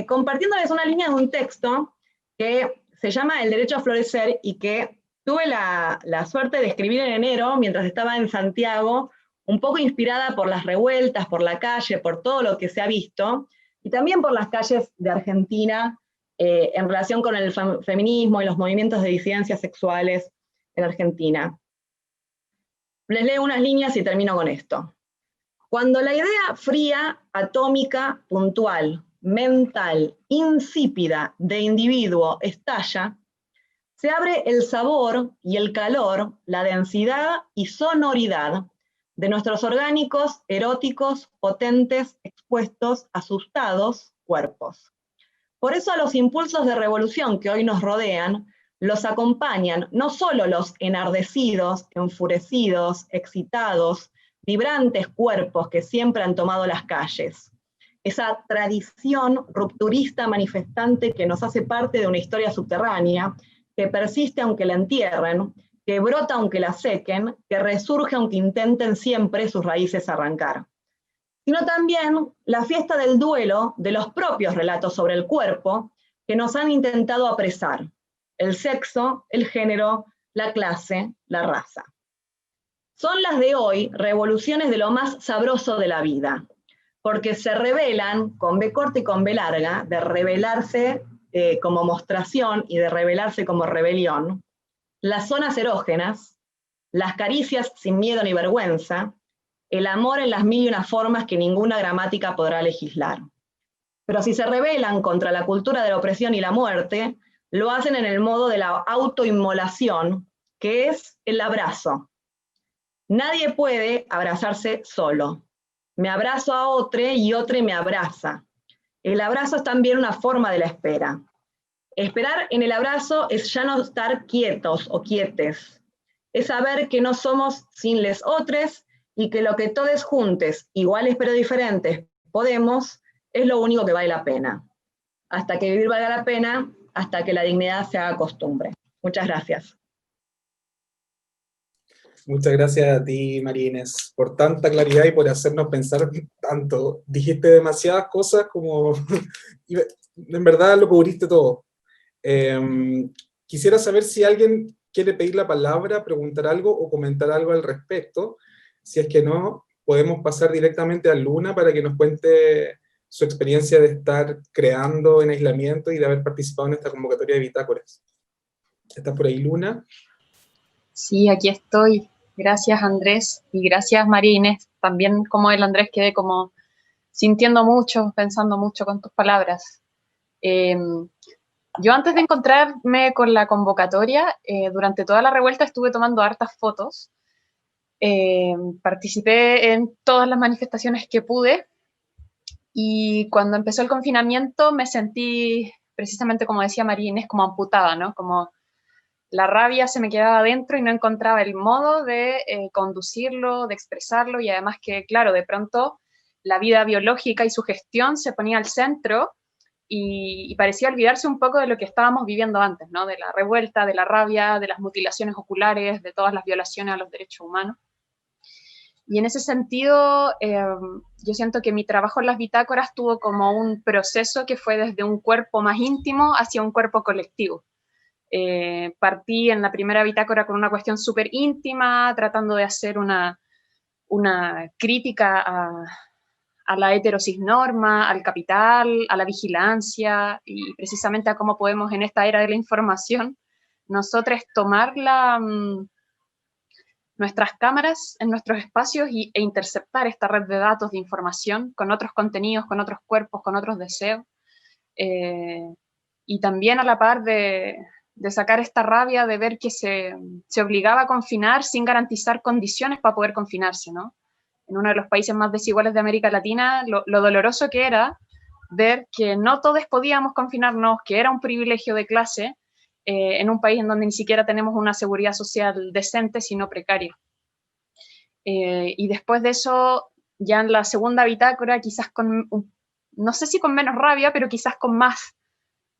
compartiéndoles una línea de un texto que se llama El derecho a florecer y que tuve la suerte de escribir en enero mientras estaba en Santiago, un poco inspirada por las revueltas, por la calle, por todo lo que se ha visto, y también por las calles de Argentina en relación con el feminismo y los movimientos de disidencias sexuales en Argentina. Les leo unas líneas y termino con esto. Cuando la idea fría, atómica, puntual, mental, insípida de individuo estalla, se abre el sabor y el calor, la densidad y sonoridad de nuestros orgánicos, eróticos, potentes, expuestos, asustados cuerpos. Por eso a los impulsos de revolución que hoy nos rodean, los acompañan no solo los enardecidos, enfurecidos, excitados, vibrantes cuerpos que siempre han tomado las calles. Esa tradición rupturista manifestante que nos hace parte de una historia subterránea, que persiste aunque la entierren, que brota aunque la sequen, que resurge aunque intenten siempre sus raíces arrancar, sino también la fiesta del duelo de los propios relatos sobre el cuerpo que nos han intentado apresar: el sexo, el género, la clase, la raza. Son las de hoy revoluciones de lo más sabroso de la vida, porque se revelan con B corta y con B larga, de revelarse como mostración y de revelarse como rebelión, las zonas erógenas, las caricias sin miedo ni vergüenza, el amor en las mil y una formas que ninguna gramática podrá legislar. Pero si se rebelan contra la cultura de la opresión y la muerte, lo hacen en el modo de la autoinmolación, que es el abrazo. Nadie puede abrazarse solo. Me abrazo a otro y otro me abraza. El abrazo es también una forma de la espera. Esperar en el abrazo es ya no estar quietos o quietes. Es saber que no somos sin les otres y que lo que todos juntes, iguales pero diferentes, podemos, es lo único que vale la pena. Hasta que vivir valga la pena, hasta que la dignidad se haga costumbre. Muchas gracias. Muchas gracias a ti, María Inés, por tanta claridad y por hacernos pensar tanto. Dijiste demasiadas cosas como... en verdad lo cubriste todo. Quisiera saber si alguien quiere pedir la palabra, preguntar algo o comentar algo al respecto. Si es que no, podemos pasar directamente a Luna para que nos cuente su experiencia de estar creando en aislamiento y de haber participado en esta convocatoria de bitácoras. ¿Estás por ahí, Luna? Sí, aquí estoy. Gracias, Andrés, y gracias, María Inés. También, como el Andrés, quedé como sintiendo mucho, pensando mucho con tus palabras. Yo antes de encontrarme con la convocatoria, durante toda la revuelta estuve tomando hartas fotos. Participé en todas las manifestaciones que pude, y cuando empezó el confinamiento me sentí, precisamente como decía María Inés, como amputada, ¿no? Como la rabia se me quedaba adentro y no encontraba el modo de conducirlo, de expresarlo, y además que, claro, de pronto la vida biológica y su gestión se ponía al centro y parecía olvidarse un poco de lo que estábamos viviendo antes, ¿no? De la revuelta, de la rabia, de las mutilaciones oculares, de todas las violaciones a los derechos humanos. Y en ese sentido, yo siento que mi trabajo en las bitácoras tuvo como un proceso que fue desde un cuerpo más íntimo hacia un cuerpo colectivo. Partí en la primera bitácora con una cuestión súper íntima, tratando de hacer una crítica a la heterocisnorma, al capital, a la vigilancia, y precisamente a cómo podemos en esta era de la información nosotros tomar nuestras cámaras en nuestros espacios e interceptar esta red de datos de información con otros contenidos, con otros cuerpos, con otros deseos, y también a la par de sacar esta rabia de ver que se obligaba a confinar sin garantizar condiciones para poder confinarse, ¿no? En uno de los países más desiguales de América Latina, lo doloroso que era ver que no todos podíamos confinarnos, que era un privilegio de clase, en un país en donde ni siquiera tenemos una seguridad social decente, sino precaria. Y después de eso, ya en la segunda bitácora, quizás no sé si con menos rabia, pero quizás con más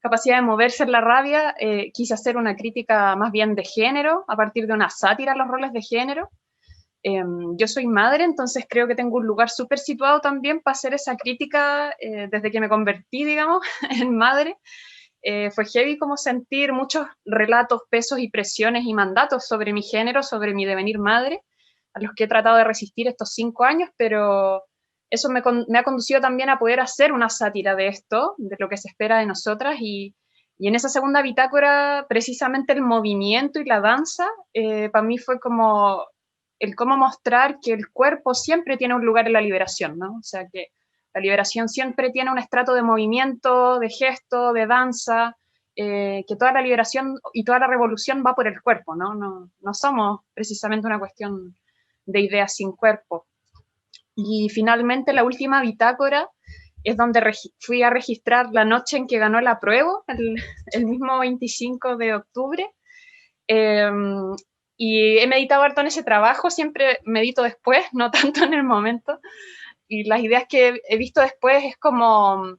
capacidad de moverse en la rabia, quise hacer una crítica más bien de género, a partir de una sátira a los roles de género. Yo soy madre, entonces creo que tengo un lugar súper situado también para hacer esa crítica desde que me convertí, digamos, en madre. Fue heavy como sentir muchos relatos, pesos y presiones y mandatos sobre mi género, sobre mi devenir madre, a los que he tratado de resistir estos 5 años, pero eso me ha conducido también a poder hacer una sátira de esto, de lo que se espera de nosotras, y en esa segunda bitácora, precisamente el movimiento y la danza, para mí fue como el cómo mostrar que el cuerpo siempre tiene un lugar en la liberación, ¿no? O sea, que la liberación siempre tiene un estrato de movimiento, de gesto, de danza, que toda la liberación y toda la revolución va por el cuerpo, ¿no? No somos precisamente una cuestión de ideas sin cuerpo. Y finalmente la última bitácora es donde fui a registrar la noche en que ganó el apruebo, el mismo 25 de octubre. Y he meditado harto en ese trabajo, siempre medito después, no tanto en el momento. Y las ideas que he visto después es como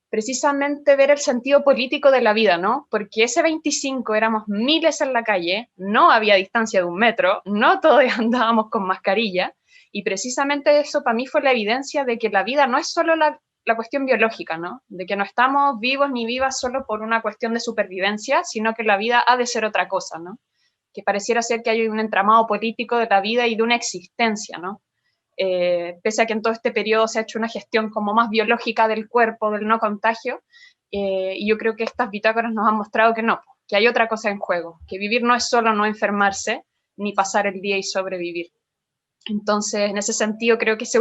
precisamente ver el sentido político de la vida, ¿no? Porque ese 25 éramos miles en la calle, no había distancia de 1 metro, no todos andábamos con mascarilla, y precisamente eso para mí fue la evidencia de que la vida no es solo la cuestión biológica, ¿no? De que no estamos vivos ni vivas solo por una cuestión de supervivencia, sino que la vida ha de ser otra cosa, ¿no? Que pareciera ser que hay un entramado político de la vida y de una existencia, ¿no? Pese a que en todo este periodo se ha hecho una gestión como más biológica del cuerpo, del no contagio, y yo creo que estas bitácoras nos han mostrado que no, que hay otra cosa en juego, que vivir no es solo no enfermarse, ni pasar el día y sobrevivir. Entonces, en ese sentido, creo que esa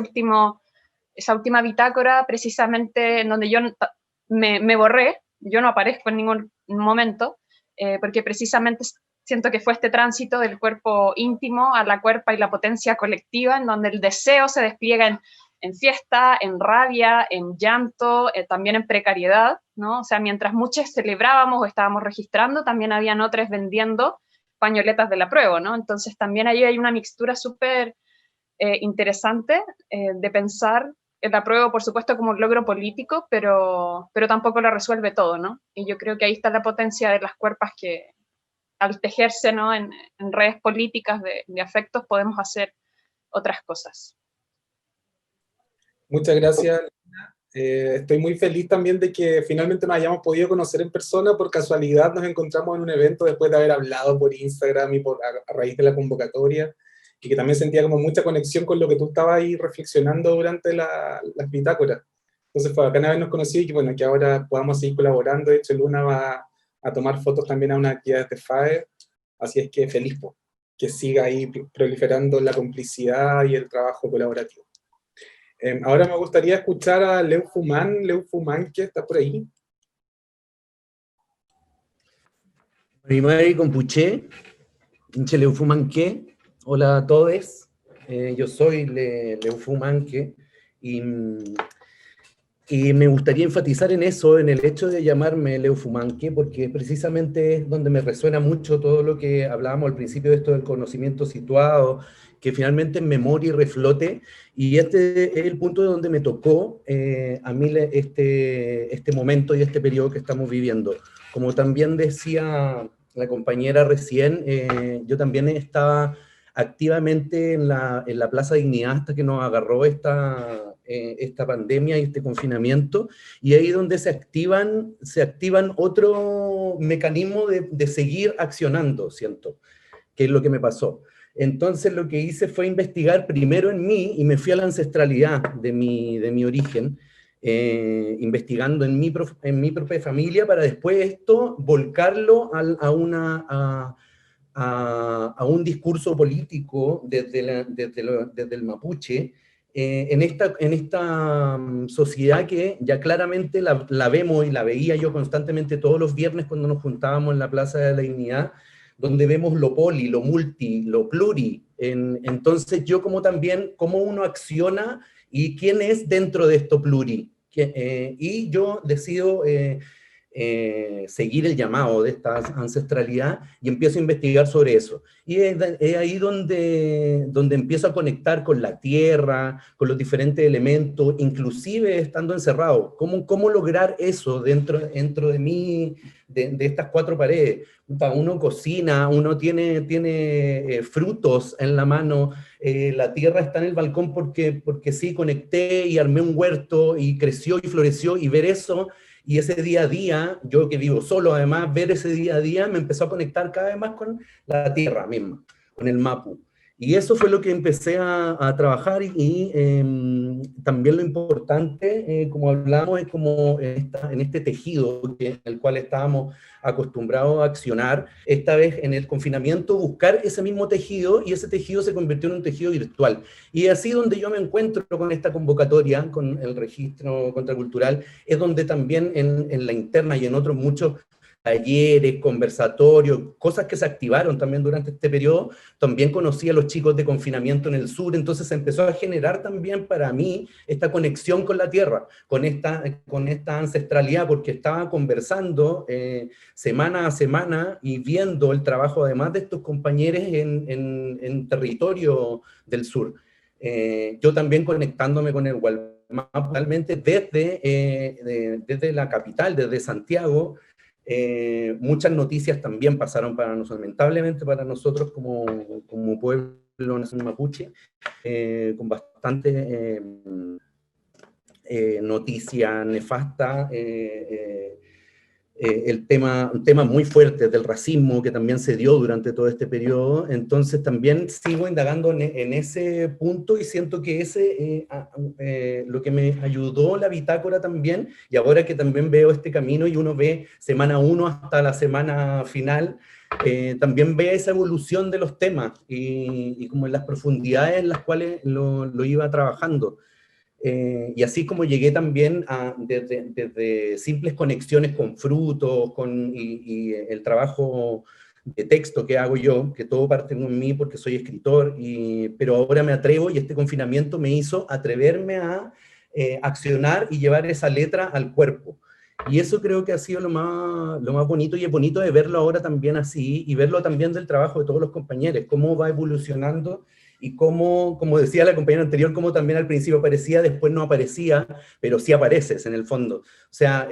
última bitácora, precisamente en donde yo me borré, yo no aparezco en ningún momento, porque precisamente siento que fue este tránsito del cuerpo íntimo a la cuerpa y la potencia colectiva, en donde el deseo se despliega en fiesta, en rabia, en llanto, también en precariedad, ¿no? O sea, mientras muchos celebrábamos o estábamos registrando, también habían otros vendiendo pañoletas del apruebo, ¿no? Entonces también ahí hay una mixtura súper interesante de pensar el apruebo, por supuesto, como un logro político, pero tampoco lo resuelve todo, ¿no? Y yo creo que ahí está la potencia de las cuerpas que, al tejerse, ¿no? en redes políticas de afectos, podemos hacer otras cosas. Muchas gracias, Lina. Estoy muy feliz también de que finalmente nos hayamos podido conocer en persona. Por casualidad nos encontramos en un evento después de haber hablado por Instagram y a raíz de la convocatoria, y que también sentía como mucha conexión con lo que tú estabas ahí reflexionando durante las bitácoras. Entonces fue bacán habernos conocido y que, bueno, que ahora podamos seguir colaborando. De hecho, Luna va a tomar fotos también a unas actividades de FAE, así es que feliz que siga ahí proliferando la complicidad y el trabajo colaborativo. Ahora me gustaría escuchar a Leu Fumán, que está por ahí. Mi madre compuché, Inche Leu Fumán, que hola a todos, yo soy Leu Fumán, que y me gustaría enfatizar en eso, en el hecho de llamarme Leu Fumanque, porque precisamente es donde me resuena mucho todo lo que hablábamos al principio de esto del conocimiento situado, que finalmente en memoria y reflote, y este es el punto donde me tocó a mí este momento y este periodo que estamos viviendo. Como también decía la compañera recién, yo también estaba activamente en la Plaza Dignidad hasta que nos agarró esta pandemia y este confinamiento, y ahí donde se activan otro mecanismo de seguir accionando, siento, que es lo que me pasó. Entonces lo que hice fue investigar primero en mí, y me fui a la ancestralidad de mi origen, investigando en mi propia familia, para después esto volcarlo a un discurso político desde el mapuche, en esta sociedad que ya claramente la vemos, y la veía yo constantemente todos los viernes cuando nos juntábamos en la Plaza de la Dignidad, donde vemos lo poli, lo multi, lo pluri. Entonces yo también, cómo uno acciona y quién es dentro de esto pluri. Y yo decido seguir el llamado de esta ancestralidad y empiezo a investigar sobre eso. Y es ahí donde empiezo a conectar con la tierra, con los diferentes elementos, inclusive estando encerrado. ¿Cómo lograr eso dentro de mí, de estas 4 paredes? Uno cocina, uno tiene frutos en la mano, la tierra está en el balcón porque sí, conecté y armé un huerto y creció y floreció, y ver eso. Y ese día a día, yo que vivo solo además, ver ese día a día me empezó a conectar cada vez más con la tierra misma, con el mapu. Y eso fue lo que empecé a trabajar, y también lo importante, como hablamos, es como en este tejido en el cual estábamos acostumbrados a accionar, esta vez en el confinamiento buscar ese mismo tejido, y ese tejido se convirtió en un tejido virtual. Y así donde yo me encuentro con esta convocatoria, con el registro contracultural, es donde también en la interna y en otros muchos talleres, conversatorios, cosas que se activaron también durante este periodo. También conocí a los chicos de confinamiento en el sur, entonces se empezó a generar también para mí esta conexión con la tierra, con esta ancestralidad, porque estaba conversando semana a semana y viendo el trabajo además de estos compañeros en territorio del sur. Yo también conectándome con el Gualmapu, totalmente desde la capital, desde Santiago. Muchas noticias también pasaron para nosotros, lamentablemente para nosotros como pueblo nacional mapuche, con bastante noticia nefasta, un tema muy fuerte del racismo que también se dio durante todo este periodo. Entonces también sigo indagando en ese punto y siento que lo que me ayudó la bitácora también, y ahora que también veo este camino y uno ve semana 1 hasta la semana final, también ve esa evolución de los temas y como en las profundidades en las cuales lo iba trabajando. Y así como llegué también desde simples conexiones con frutos, y el trabajo de texto que hago yo, que todo parte en mí porque soy escritor, pero ahora me atrevo, y este confinamiento me hizo atreverme a accionar y llevar esa letra al cuerpo. Y eso creo que ha sido lo más bonito, y es bonito de verlo ahora también así, y verlo también del trabajo de todos los compañeros, cómo va evolucionando, y cómo, como decía la compañera anterior, cómo también al principio aparecía, después no aparecía, pero sí apareces en el fondo. O sea,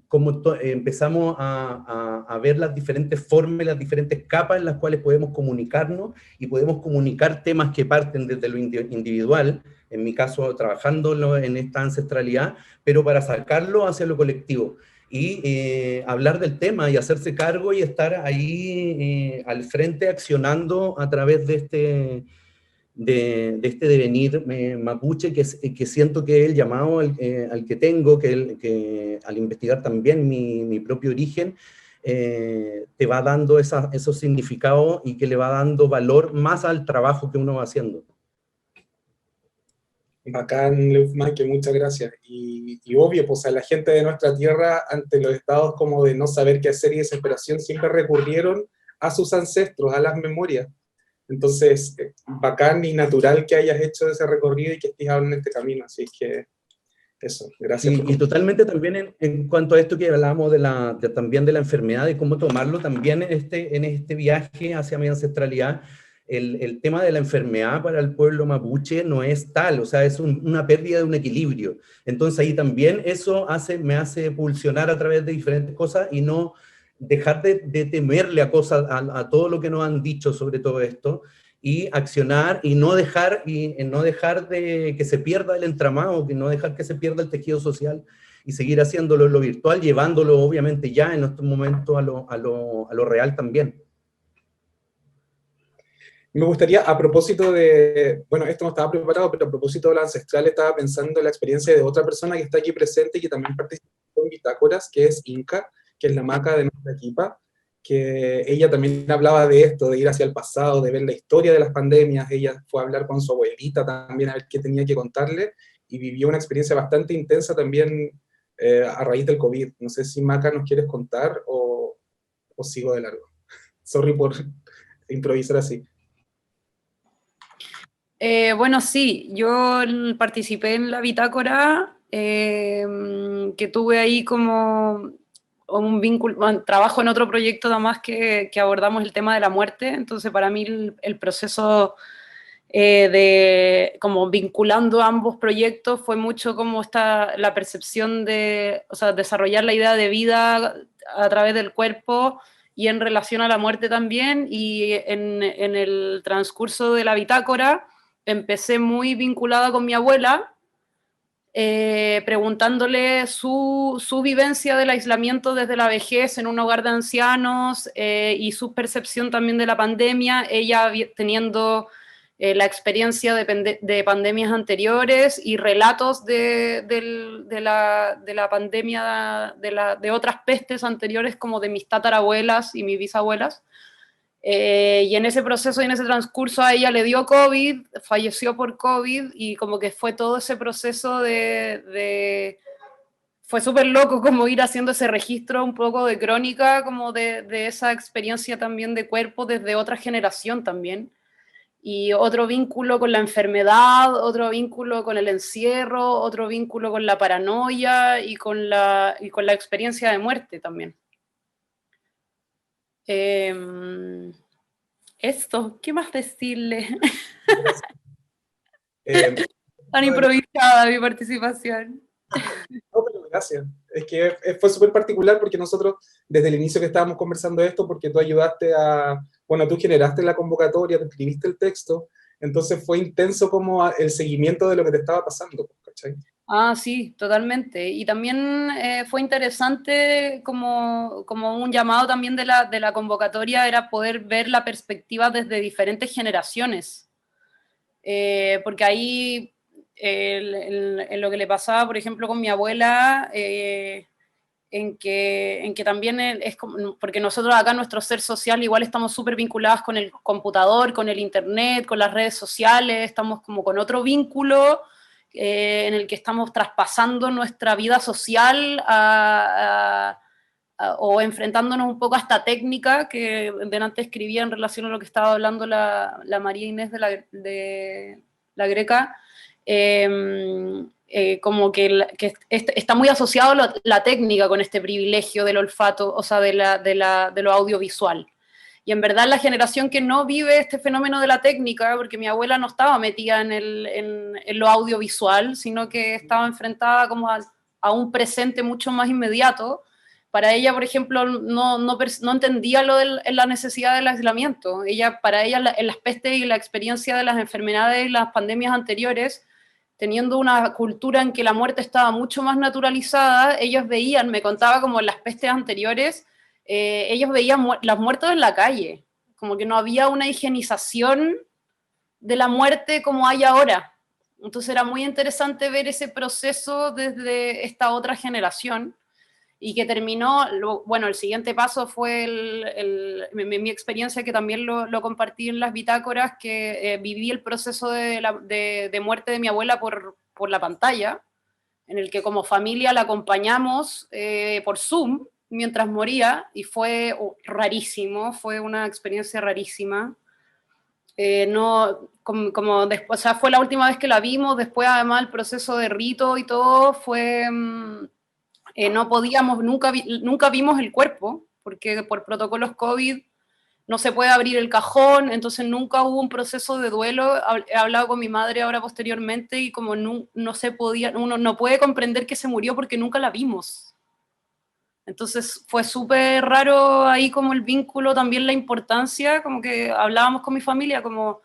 cómo empezamos a ver las diferentes formas, las diferentes capas en las cuales podemos comunicarnos, y podemos comunicar temas que parten desde lo individual, en mi caso trabajando en esta ancestralidad, pero para sacarlo hacia lo colectivo. Y hablar del tema y hacerse cargo y estar ahí al frente accionando a través de este devenir mapuche, que siento que es el llamado al que tengo, que al investigar también mi propio origen, te va dando esos significados, y que le va dando valor más al trabajo que uno va haciendo. Bacán, Leufman, que muchas gracias. Y obvio, pues a la gente de nuestra tierra, ante los estados como de no saber qué hacer y desesperación, siempre recurrieron a sus ancestros, a las memorias. Entonces, bacán y natural que hayas hecho ese recorrido y que estés ahora en este camino. Así que eso, gracias. Y totalmente también en cuanto a esto que hablábamos también de la enfermedad, de cómo tomarlo también en este viaje hacia mi ancestralidad. El tema de la enfermedad para el pueblo mapuche no es tal, o sea, es una pérdida de un equilibrio. Entonces ahí también eso me hace pulsionar a través de diferentes cosas, y no dejar de temerle a cosas, a todo lo que nos han dicho sobre todo esto, y accionar, y no dejar de que se pierda el entramado, que no dejar que se pierda el tejido social, y seguir haciéndolo en lo virtual, llevándolo obviamente ya en estos momentos a lo real también. Me gustaría, a propósito de, bueno, esto no estaba preparado, pero a propósito de la ancestral, estaba pensando en la experiencia de otra persona que está aquí presente y que también participó en Bitácoras, que es Inca, que es la maca de nuestra equipa, que ella también hablaba de esto, de ir hacia el pasado, de ver la historia de las pandemias. Ella fue a hablar con su abuelita también a ver qué tenía que contarle, y vivió una experiencia bastante intensa también a raíz del COVID. No sé si, Maca, nos quieres contar o sigo de largo. Sorry por improvisar así. Bueno, sí, yo participé en la bitácora, que tuve ahí como un vínculo, trabajo en otro proyecto además que abordamos el tema de la muerte. Entonces para mí el proceso de como vinculando ambos proyectos fue mucho como la percepción de, o sea, desarrollar la idea de vida a través del cuerpo y en relación a la muerte también. Y en el transcurso de la bitácora empecé muy vinculada con mi abuela, preguntándole su vivencia del aislamiento desde la vejez en un hogar de ancianos, y su percepción también de la pandemia, ella teniendo la experiencia de pandemias anteriores y relatos de la pandemia, de otras pestes anteriores, como de mis tatarabuelas y mis bisabuelas. Y en ese proceso y en ese transcurso a ella le dio COVID, falleció por COVID, y como que fue todo ese proceso fue súper loco como ir haciendo ese registro un poco de crónica, como de esa experiencia también de cuerpo desde otra generación también. Y otro vínculo con la enfermedad, otro vínculo con el encierro, otro vínculo con la paranoia y con la experiencia de muerte también. Esto, ¿qué más decirle? Tan improvisada mi participación. No, pero gracias. Es que fue súper particular porque nosotros, desde el inicio que estábamos conversando esto, porque tú ayudaste bueno, tú generaste la convocatoria, tú escribiste el texto, entonces fue intenso como el seguimiento de lo que te estaba pasando, ¿cachai? Ah, sí, totalmente. Y también fue interesante como un llamado también de la convocatoria, era poder ver la perspectiva desde diferentes generaciones. Porque ahí, en lo que le pasaba, por ejemplo, con mi abuela, en que también es como, porque nosotros acá nuestro ser social igual estamos súper vinculados con el computador, con el internet, con las redes sociales, estamos como con otro vínculo en el que estamos traspasando nuestra vida social o enfrentándonos un poco a esta técnica que delante escribía en relación a lo que estaba hablando la María Inés de la Greca, como que está muy asociado la técnica con este privilegio del olfato, o sea, de lo audiovisual. Y en verdad la generación que no vive este fenómeno de la técnica, porque mi abuela no estaba metida en lo audiovisual, sino que estaba enfrentada como a un presente mucho más inmediato. Para ella, por ejemplo, no entendía la necesidad del aislamiento. Para ella, las pestes y la experiencia de las enfermedades y las pandemias anteriores, teniendo una cultura en que la muerte estaba mucho más naturalizada, ellos veían, me contaba como en las pestes anteriores, ellos veían los muertos en la calle, como que no había una higienización de la muerte como hay ahora. Entonces era muy interesante ver ese proceso desde esta otra generación y que terminó, bueno, el siguiente paso fue mi experiencia, que también lo compartí en las bitácoras, que viví el proceso de muerte de mi abuela por la pantalla, en el que como familia la acompañamos por Zoom mientras moría, y fue rarísimo, fue una experiencia rarísima. Como después, o sea, fue la última vez que la vimos, después además el proceso de rito y todo fue... no podíamos, nunca vimos el cuerpo, porque por protocolos COVID no se puede abrir el cajón, entonces nunca hubo un proceso de duelo. He hablado con mi madre ahora posteriormente y como no se podía, uno no puede comprender que se murió porque nunca la vimos. Entonces fue súper raro ahí como el vínculo, también la importancia, como que hablábamos con mi familia, como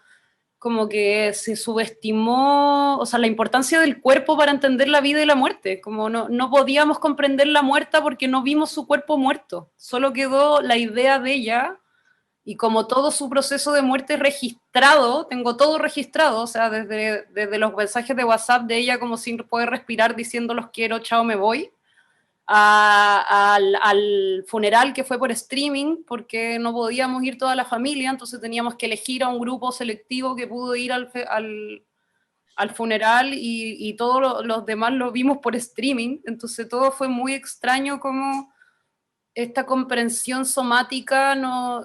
que se subestimó, o sea, la importancia del cuerpo para entender la vida y la muerte, como no podíamos comprender la muerta porque no vimos su cuerpo muerto, solo quedó la idea de ella, y como todo su proceso de muerte registrado, tengo todo registrado, o sea, desde los mensajes de WhatsApp de ella como sin poder respirar diciendo los quiero, chao, me voy, al funeral que fue por streaming, porque no podíamos ir toda la familia, entonces teníamos que elegir a un grupo selectivo que pudo ir al funeral, y todos los demás lo vimos por streaming, entonces todo fue muy extraño, como esta comprensión somática,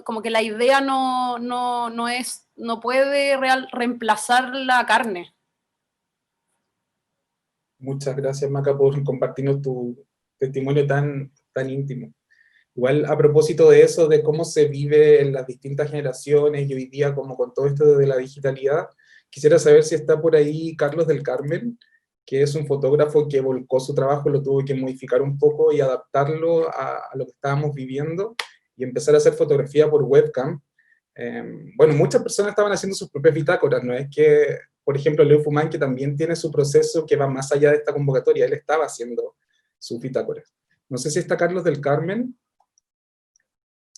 como que la idea no puede reemplazar la carne. Muchas gracias, Maca, por compartirnos tu testimonio tan íntimo. Igual, a propósito de eso, de cómo se vive en las distintas generaciones y hoy día como con todo esto de la digitalidad, quisiera saber si está por ahí Carlos del Carmen, que es un fotógrafo que volcó su trabajo, lo tuvo que modificar un poco y adaptarlo a lo que estábamos viviendo y empezar a hacer fotografía por webcam. Bueno, muchas personas estaban haciendo sus propias bitácoras, no es que, por ejemplo, Leo Fumán, que también tiene su proceso que va más allá de esta convocatoria, él estaba haciendo sus bitácoras. No sé si está Carlos del Carmen.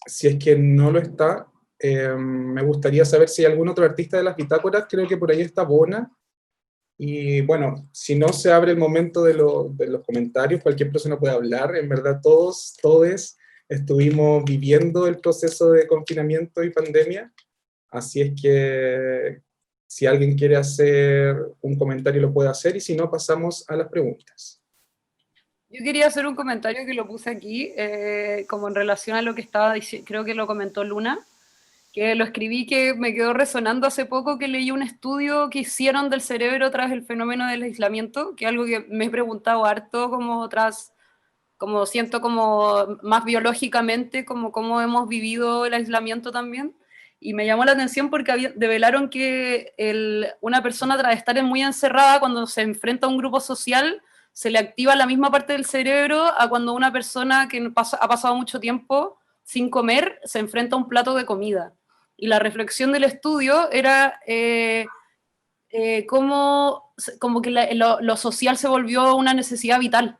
Si es que no lo está, me gustaría saber si hay algún otro artista de las bitácoras. Creo que por ahí está Bona. Y bueno, si no se abre el momento de los comentarios, cualquier persona puede hablar. En verdad todos estuvimos viviendo el proceso de confinamiento y pandemia. Así es que si alguien quiere hacer un comentario lo puede hacer, y si no pasamos a las preguntas. Yo quería hacer un comentario que lo puse aquí, como en relación a lo que estaba diciendo, creo que lo comentó Luna, que lo escribí, que me quedó resonando hace poco, que leí un estudio que hicieron del cerebro tras el fenómeno del aislamiento, que es algo que me he preguntado harto, como siento como más biológicamente, como cómo hemos vivido el aislamiento también, y me llamó la atención porque develaron que una persona tras estar muy encerrada, cuando se enfrenta a un grupo social, se le activa la misma parte del cerebro a cuando una persona que ha pasado mucho tiempo sin comer se enfrenta a un plato de comida. Y la reflexión del estudio era como que lo social se volvió una necesidad vital.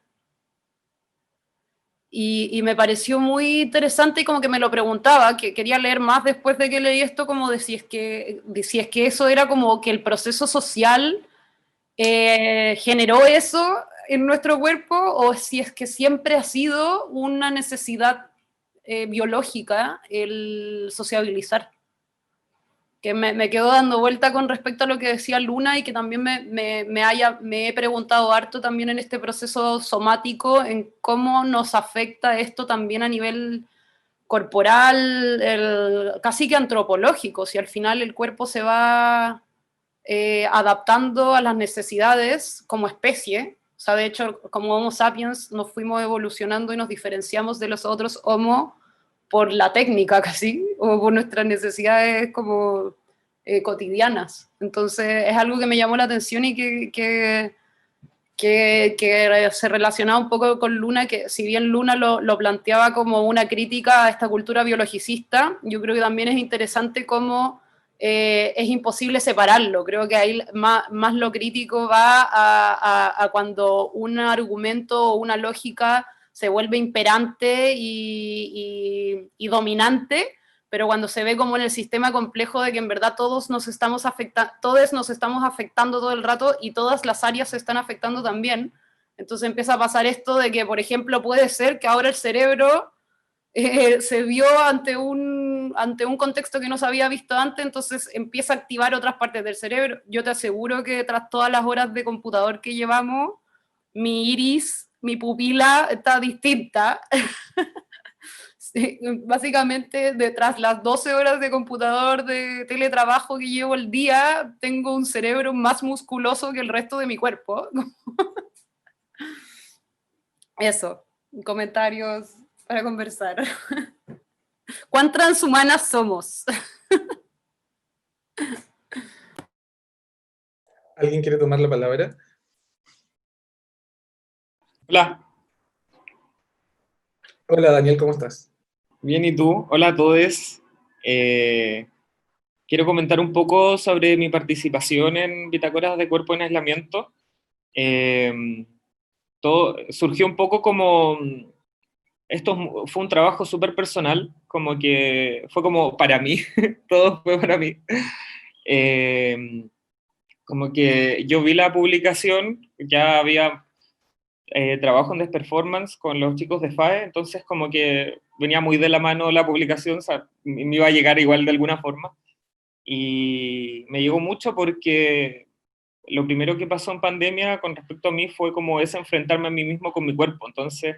Y me pareció muy interesante y como que me lo preguntaba, que quería leer más después de que leí esto, como de si es que eso era como que el proceso social generó eso en nuestro cuerpo, o si es que siempre ha sido una necesidad biológica el sociabilizar. Que me quedo dando vuelta con respecto a lo que decía Luna y que también me he preguntado harto también en este proceso somático, en cómo nos afecta esto también a nivel corporal, casi que antropológico, si al final el cuerpo se va adaptando a las necesidades como especie. O sea, de hecho, como Homo sapiens nos fuimos evolucionando y nos diferenciamos de los otros Homo por la técnica casi, o por nuestras necesidades como cotidianas. Entonces es algo que me llamó la atención y que se relacionaba un poco con Luna, que si bien Luna lo planteaba como una crítica a esta cultura biologicista, yo creo que también es interesante cómo es imposible separarlo. Creo que ahí más lo crítico va a cuando un argumento o una lógica se vuelve imperante y dominante, pero cuando se ve como en el sistema complejo de que en verdad todos nos estamos afectando todo el rato y todas las áreas se están afectando también, entonces empieza a pasar esto de que, por ejemplo, puede ser que ahora el cerebro se vio ante un contexto que no se había visto antes, entonces empieza a activar otras partes del cerebro. Yo te aseguro que tras todas las horas de computador que llevamos, mi iris, mi pupila está distinta. Sí, básicamente, detrás las 12 horas de computador de teletrabajo que llevo el día, tengo un cerebro más musculoso que el resto de mi cuerpo. Eso, comentarios para conversar. ¿Cuán transhumanas somos? ¿Alguien quiere tomar la palabra? Hola. Hola Daniel, ¿cómo estás? Bien, ¿y tú? Hola a todos. Quiero comentar un poco sobre mi participación en Bitácoras de Cuerpo en Aislamiento. Todo surgió un poco como... Esto fue un trabajo súper personal, como que fue como para mí, todo fue para mí. Como que yo vi la publicación, ya había trabajo en Performance con los chicos de FAE, entonces como que venía muy de la mano la publicación, o sea, me iba a llegar igual de alguna forma. Y me llegó mucho porque lo primero que pasó en pandemia con respecto a mí fue como ese enfrentarme a mí mismo con mi cuerpo. Entonces,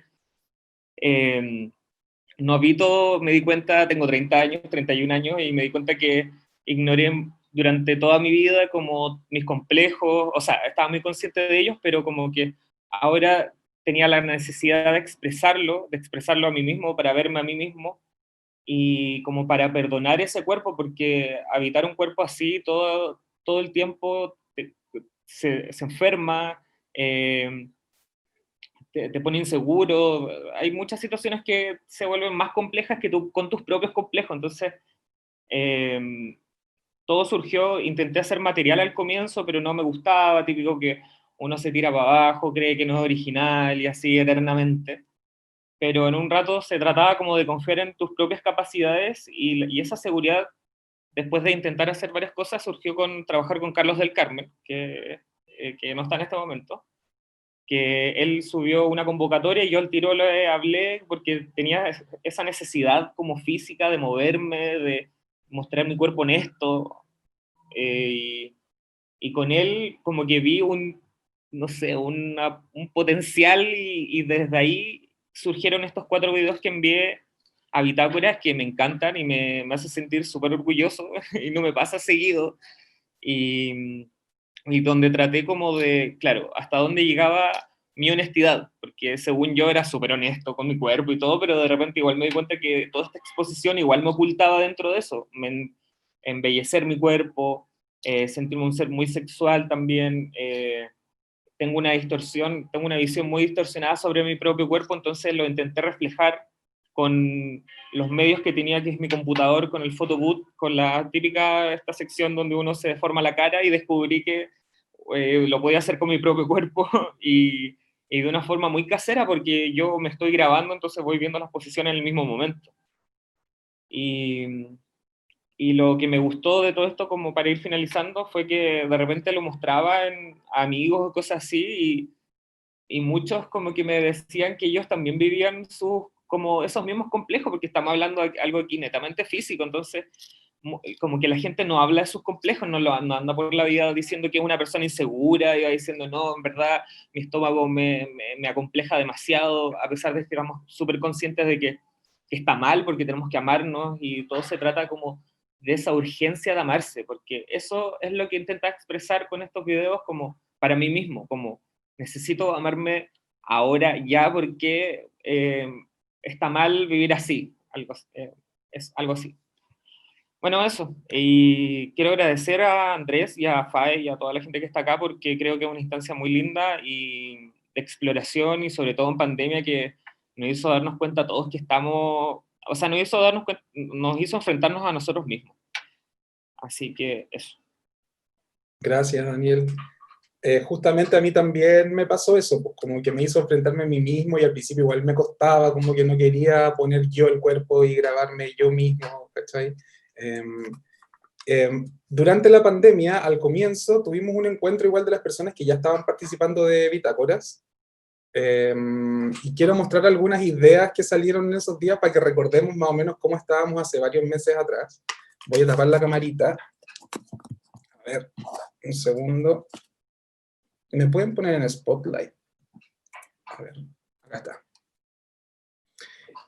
no vi todo, me di cuenta, tengo 30 años, 31 años, y me di cuenta que ignoré durante toda mi vida como mis complejos, o sea, estaba muy consciente de ellos, pero como que ahora tenía la necesidad de expresarlo a mí mismo, para verme a mí mismo, y como para perdonar ese cuerpo, porque habitar un cuerpo así todo el tiempo se enferma, te pone inseguro, hay muchas situaciones que se vuelven más complejas que tú con tus propios complejos. Entonces, todo surgió, intenté hacer material al comienzo, pero no me gustaba, típico que uno se tira para abajo, cree que no es original y así eternamente. Pero en un rato se trataba como de confiar en tus propias capacidades, y esa seguridad, después de intentar hacer varias cosas, surgió con trabajar con Carlos del Carmen, que no está en este momento, que él subió una convocatoria y yo al tiro le hablé porque tenía esa necesidad como física de moverme, de mostrar mi cuerpo honesto, y con él como que vi un potencial, y desde ahí surgieron estos 4 videos que envié a Bitácoras, que me encantan y me hace sentir súper orgulloso, y no me pasa seguido, y donde traté como de, claro, hasta dónde llegaba mi honestidad, porque según yo era súper honesto con mi cuerpo y todo, pero de repente igual me di cuenta que toda esta exposición igual me ocultaba dentro de eso, embellecer mi cuerpo, sentirme un ser muy sexual también. Tengo una visión muy distorsionada sobre mi propio cuerpo, entonces lo intenté reflejar con los medios que tenía, que es mi computador, con el photobooth, con la típica, esta sección donde uno se deforma la cara, y descubrí que lo podía hacer con mi propio cuerpo, y de una forma muy casera, porque yo me estoy grabando, entonces voy viendo las posiciones en el mismo momento. Y lo que me gustó de todo esto, como para ir finalizando, fue que de repente lo mostraba a amigos o cosas así, y muchos como que me decían que ellos también vivían como esos mismos complejos, porque estamos hablando de algo aquí netamente físico, entonces como que la gente no habla de sus complejos, no anda por la vida diciendo que es una persona insegura, y va diciendo, no, en verdad mi estómago me acompleja demasiado, a pesar de que estamos súper conscientes de que está mal, porque tenemos que amarnos, y todo se trata como de esa urgencia de amarse, porque eso es lo que intenta expresar con estos videos, como para mí mismo, como necesito amarme ahora ya, porque está mal vivir así, es algo así. Bueno, eso, y quiero agradecer a Andrés y a Fae y a toda la gente que está acá, porque creo que es una instancia muy linda y de exploración, y sobre todo en pandemia, que nos hizo darnos cuenta a todos que estamos, o sea, nos hizo enfrentarnos a nosotros mismos. Así que eso. Gracias, Daniel. Justamente a mí también me pasó eso, pues, como que me hizo enfrentarme a mí mismo, y al principio igual me costaba, como que no quería poner yo el cuerpo y grabarme yo mismo, ¿cachai? Durante la pandemia, al comienzo, tuvimos un encuentro igual de las personas que ya estaban participando de Bitácoras, y quiero mostrar algunas ideas que salieron en esos días para que recordemos más o menos cómo estábamos hace varios meses atrás. Voy a tapar la camarita. A ver, un segundo. ¿Me pueden poner en Spotlight? A ver, acá está.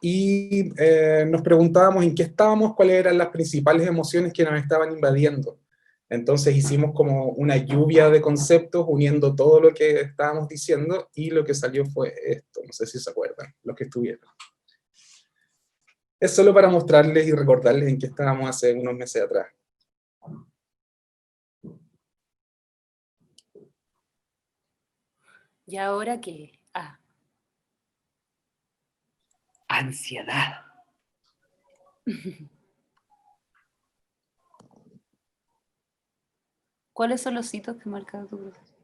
Y nos preguntábamos en qué estábamos, cuáles eran las principales emociones que nos estaban invadiendo. Entonces hicimos como una lluvia de conceptos, uniendo todo lo que estábamos diciendo, y lo que salió fue esto, no sé si se acuerdan, los que estuvieron. Es solo para mostrarles y recordarles en qué estábamos hace unos meses atrás. ¿Y ahora qué? Ansiedad. ¿Cuáles son los hitos que marcan tu proceso?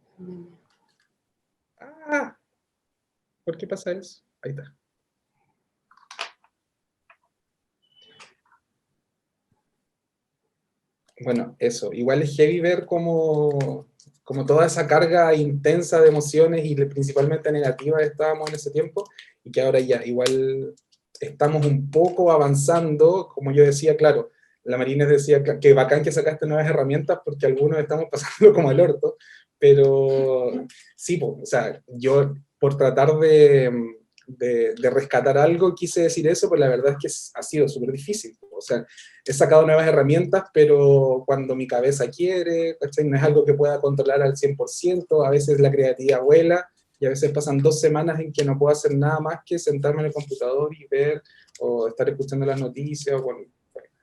¿Por qué pasa eso? Ahí está. Bueno, eso. Igual es heavy ver como toda esa carga intensa de emociones, y principalmente negativas, estábamos en ese tiempo, y que ahora ya igual estamos un poco avanzando. Como yo decía, claro, la Marínez decía que bacán que sacaste nuevas herramientas, porque algunos estamos pasando como el orto, pero sí, o sea, yo por tratar de rescatar algo quise decir eso, pero la verdad es que ha sido súper difícil. O sea, he sacado nuevas herramientas, pero cuando mi cabeza quiere, ¿cachai? No es algo que pueda controlar al 100%, a veces la creatividad vuela, y a veces pasan 2 semanas en que no puedo hacer nada más que sentarme en el computador y ver, o estar escuchando las noticias, o bueno,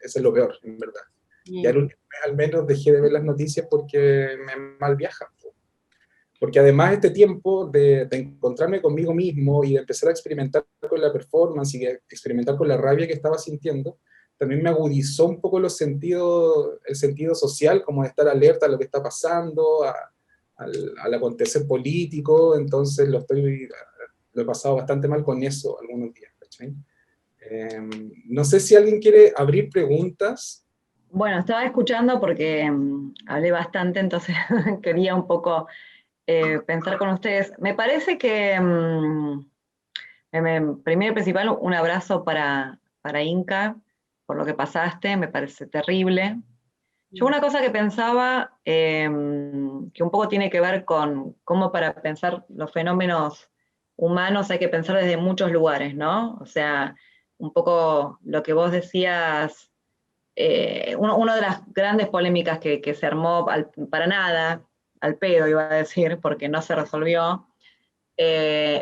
eso es lo peor, en verdad. Y al último mes al menos dejé de ver las noticias porque me mal viajan. Porque además este tiempo de encontrarme conmigo mismo, y de empezar a experimentar con la performance, y de experimentar con la rabia que estaba sintiendo, también me agudizó un poco el sentido social, como de estar alerta a lo que está pasando, al acontecer político. Entonces lo he pasado bastante mal con eso algunos días, ¿cachai? No sé si alguien quiere abrir preguntas. Bueno, estaba escuchando porque hablé bastante, entonces quería un poco pensar con ustedes. Me parece que, primero y principal, un abrazo para Inca, por lo que pasaste, me parece terrible. Yo una cosa que pensaba, que un poco tiene que ver con cómo para pensar los fenómenos humanos hay que pensar desde muchos lugares, ¿no? O sea, un poco lo que vos decías, una de las grandes polémicas que se armó para nada, al pedo iba a decir, porque no se resolvió,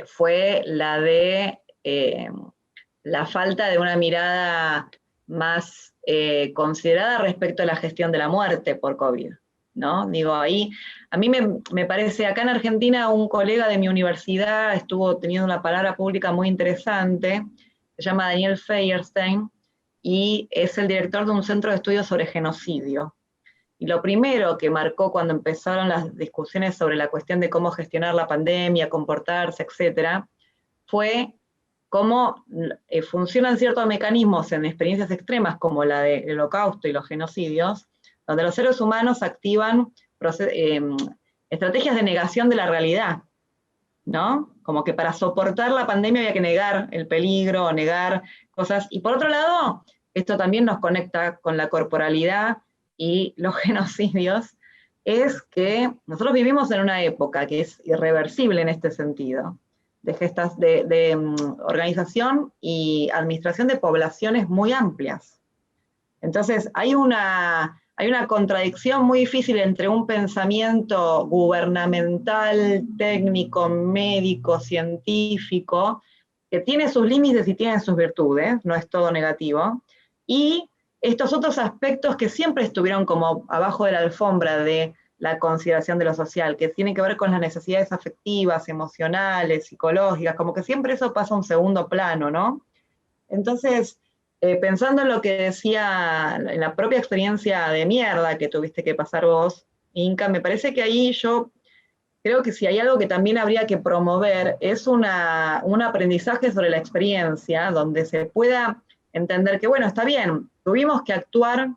fue la de la falta de una mirada más considerada respecto a la gestión de la muerte por COVID, ¿no? Digo, ahí, a mí me parece, acá en Argentina un colega de mi universidad estuvo teniendo una palabra pública muy interesante, se llama Daniel Feierstein, y es el director de un centro de estudios sobre genocidio. Y lo primero que marcó cuando empezaron las discusiones sobre la cuestión de cómo gestionar la pandemia, comportarse, etcétera, fue cómo funcionan ciertos mecanismos en experiencias extremas como la del Holocausto y los genocidios, donde los seres humanos activan estrategias de negación de la realidad, ¿no? Como que para soportar la pandemia había que negar el peligro, negar cosas. Y por otro lado, esto también nos conecta con la corporalidad y los genocidios, es que nosotros vivimos en una época que es irreversible en este sentido, de organización y administración de poblaciones muy amplias. Entonces, hay una contradicción muy difícil entre un pensamiento gubernamental, técnico, médico, científico, que tiene sus límites y tiene sus virtudes, no es todo negativo, y estos otros aspectos que siempre estuvieron como abajo de la alfombra de la consideración de lo social, que tienen que ver con las necesidades afectivas, emocionales, psicológicas, como que siempre eso pasa a un segundo plano, ¿no? Entonces, pensando en lo que decía, en la propia experiencia de mierda que tuviste que pasar vos, Inka, me parece que ahí yo creo que si hay algo que también habría que promover es un aprendizaje sobre la experiencia, donde se pueda entender que, bueno, está bien, tuvimos que actuar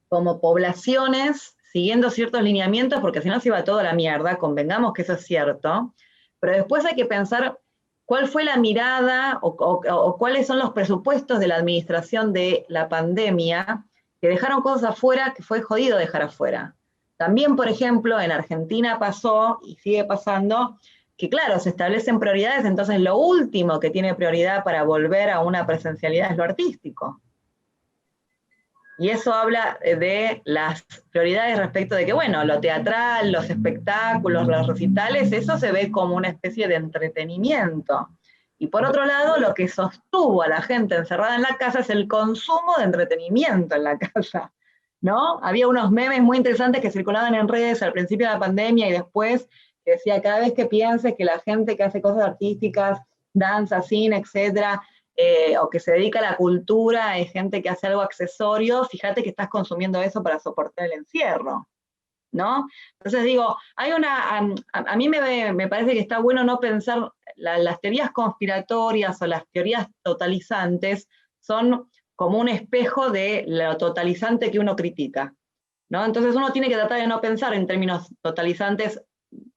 como poblaciones siguiendo ciertos lineamientos, porque si no se iba todo a la mierda, convengamos que eso es cierto, pero después hay que pensar cuál fue la mirada o cuáles son los presupuestos de la administración de la pandemia que dejaron cosas afuera que fue jodido dejar afuera. También, por ejemplo, en Argentina pasó, y sigue pasando, que claro, se establecen prioridades, entonces lo último que tiene prioridad para volver a una presencialidad es lo artístico. Y eso habla de las prioridades respecto de que, bueno, lo teatral, los espectáculos, los recitales, eso se ve como una especie de entretenimiento. Y por otro lado, lo que sostuvo a la gente encerrada en la casa es el consumo de entretenimiento en la casa, ¿no? Había unos memes muy interesantes que circulaban en redes al principio de la pandemia y después, que decía, cada vez que pienses que la gente que hace cosas artísticas, danza, cine, etcétera, o que se dedica a la cultura, es gente que hace algo accesorio, fíjate que estás consumiendo eso para soportar el encierro, ¿no? Entonces digo, hay a mí me parece que está bueno no pensar, las teorías conspiratorias o las teorías totalizantes son como un espejo de lo totalizante que uno critica, ¿no? Entonces uno tiene que tratar de no pensar en términos totalizantes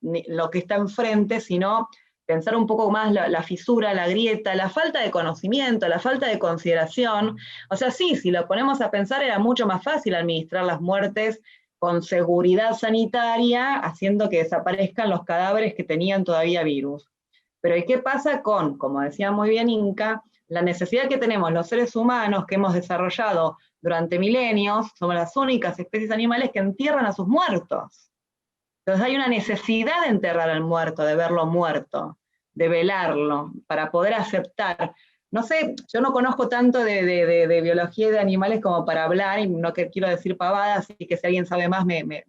lo que está enfrente, sino pensar un poco más la fisura, la grieta, la falta de conocimiento, la falta de consideración. O sea, sí, si lo ponemos a pensar, era mucho más fácil administrar las muertes con seguridad sanitaria, haciendo que desaparezcan los cadáveres que tenían todavía virus. Pero ¿y qué pasa con, como decía muy bien Inka, la necesidad que tenemos los seres humanos que hemos desarrollado durante milenios? Somos las únicas especies animales que entierran a sus muertos. Entonces hay una necesidad de enterrar al muerto, de verlo muerto, de velarlo, para poder aceptar. No sé, yo no conozco tanto de biología y de animales como para hablar, y no quiero decir pavadas, así que si alguien sabe más me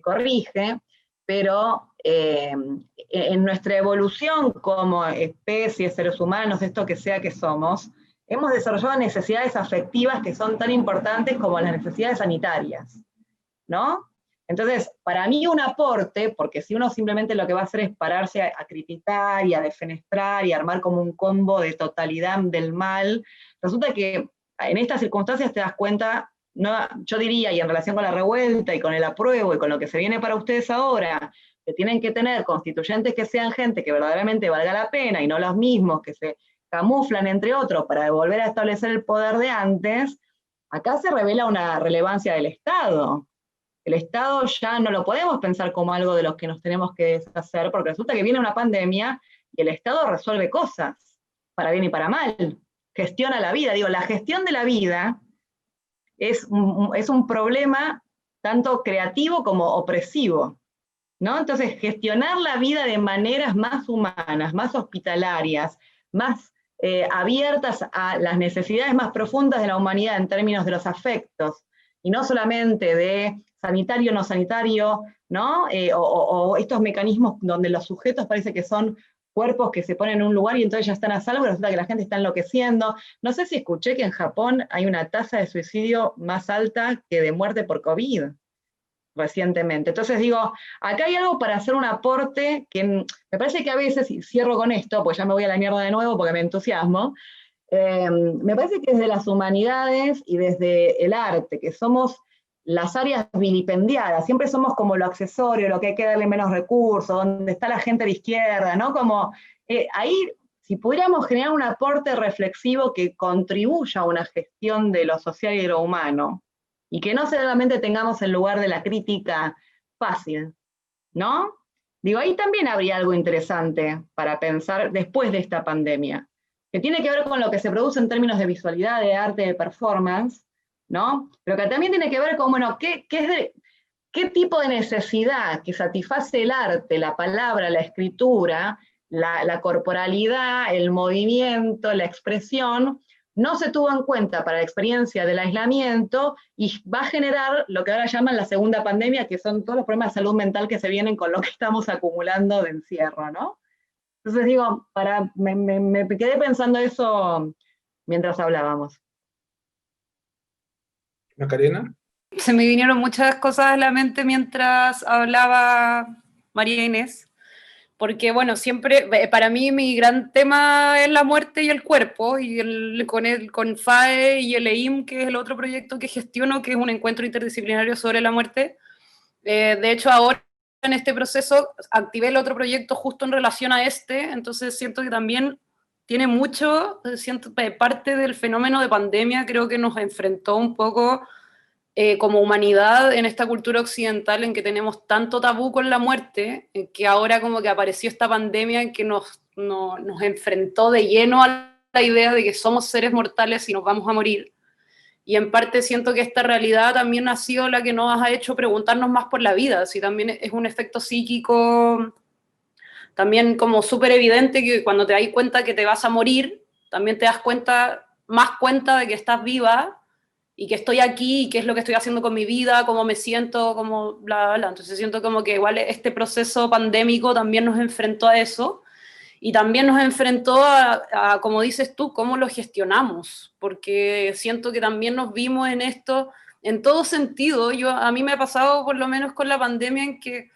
corrige, pero en nuestra evolución como especie, seres humanos, esto que sea que somos, hemos desarrollado necesidades afectivas que son tan importantes como las necesidades sanitarias, ¿no? Entonces, para mí un aporte, porque si uno simplemente lo que va a hacer es pararse a criticar y a defenestrar y a armar como un combo de totalidad del mal, resulta que en estas circunstancias te das cuenta, no, yo diría, y en relación con la revuelta y con el apruebo y con lo que se viene para ustedes ahora, que tienen que tener constituyentes que sean gente que verdaderamente valga la pena y no los mismos que se camuflan entre otros para volver a establecer el poder de antes, acá se revela una relevancia del Estado. El Estado ya no lo podemos pensar como algo de los que nos tenemos que deshacer, porque resulta que viene una pandemia y el Estado resuelve cosas, para bien y para mal, gestiona la vida. Digo, la gestión de la vida es un problema tanto creativo como opresivo, ¿no? Entonces, gestionar la vida de maneras más humanas, más hospitalarias, más abiertas a las necesidades más profundas de la humanidad en términos de los afectos, y no solamente de sanitario, no sanitario, ¿no? O estos mecanismos donde los sujetos parece que son cuerpos que se ponen en un lugar y entonces ya están a salvo, resulta que la gente está enloqueciendo. No sé si escuché que en Japón hay una tasa de suicidio más alta que de muerte por COVID recientemente. Entonces digo, acá hay algo para hacer un aporte que me parece que a veces, y cierro con esto, pues ya me voy a la mierda de nuevo porque me entusiasmo, me parece que desde las humanidades y desde el arte, que somos las áreas vilipendiadas, siempre somos como lo accesorio, lo que hay que darle menos recursos, donde está la gente de izquierda, ¿no? Como ahí, si pudiéramos generar un aporte reflexivo que contribuya a una gestión de lo social y de lo humano, y que no solamente tengamos el lugar de la crítica fácil, ¿no? Digo, ahí también habría algo interesante para pensar después de esta pandemia, que tiene que ver con lo que se produce en términos de visualidad, de arte, de performance, ¿no? Pero que también tiene que ver con, bueno, qué tipo de necesidad que satisface el arte, la palabra, la escritura, la corporalidad, el movimiento, la expresión, no se tuvo en cuenta para la experiencia del aislamiento y va a generar lo que ahora llaman la segunda pandemia, que son todos los problemas de salud mental que se vienen con lo que estamos acumulando de encierro, ¿no? Entonces digo, me quedé pensando eso mientras hablábamos. Macarena. Se me vinieron muchas cosas a la mente mientras hablaba María Inés, porque bueno, siempre, para mí mi gran tema es la muerte y el cuerpo, y con FAE y el EIM, que es el otro proyecto que gestiono, que es un encuentro interdisciplinario sobre la muerte. De hecho, ahora en este proceso activé el otro proyecto justo en relación a entonces siento que también tiene mucho, parte del fenómeno de pandemia, creo que nos enfrentó un poco como humanidad en esta cultura occidental en que tenemos tanto tabú con la muerte, que ahora como que apareció esta pandemia en que nos enfrentó de lleno a la idea de que somos seres mortales y nos vamos a morir. Y en parte siento que esta realidad también ha sido la que nos ha hecho preguntarnos más por la vida, si también es un efecto psíquico también como súper evidente, que cuando te das cuenta que te vas a morir, también te das más cuenta de que estás viva y que estoy aquí y qué es lo que estoy haciendo con mi vida, cómo me siento, cómo bla, bla, bla. Entonces siento como que igual este proceso pandémico también nos enfrentó a eso. Y también nos enfrentó a, como dices tú, cómo lo gestionamos, porque siento que también nos vimos en esto, en todo sentido. A mí me ha pasado, por lo menos con la pandemia, en que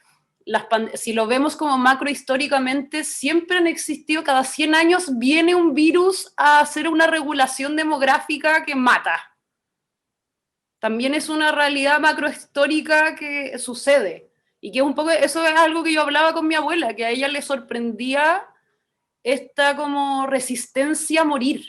si lo vemos como macrohistóricamente, siempre han existido, cada 100 años viene un virus a hacer una regulación demográfica que mata. También es una realidad macrohistórica que sucede, y que es un poco, eso es algo que yo hablaba con mi abuela, que a ella le sorprendía esta como resistencia a morir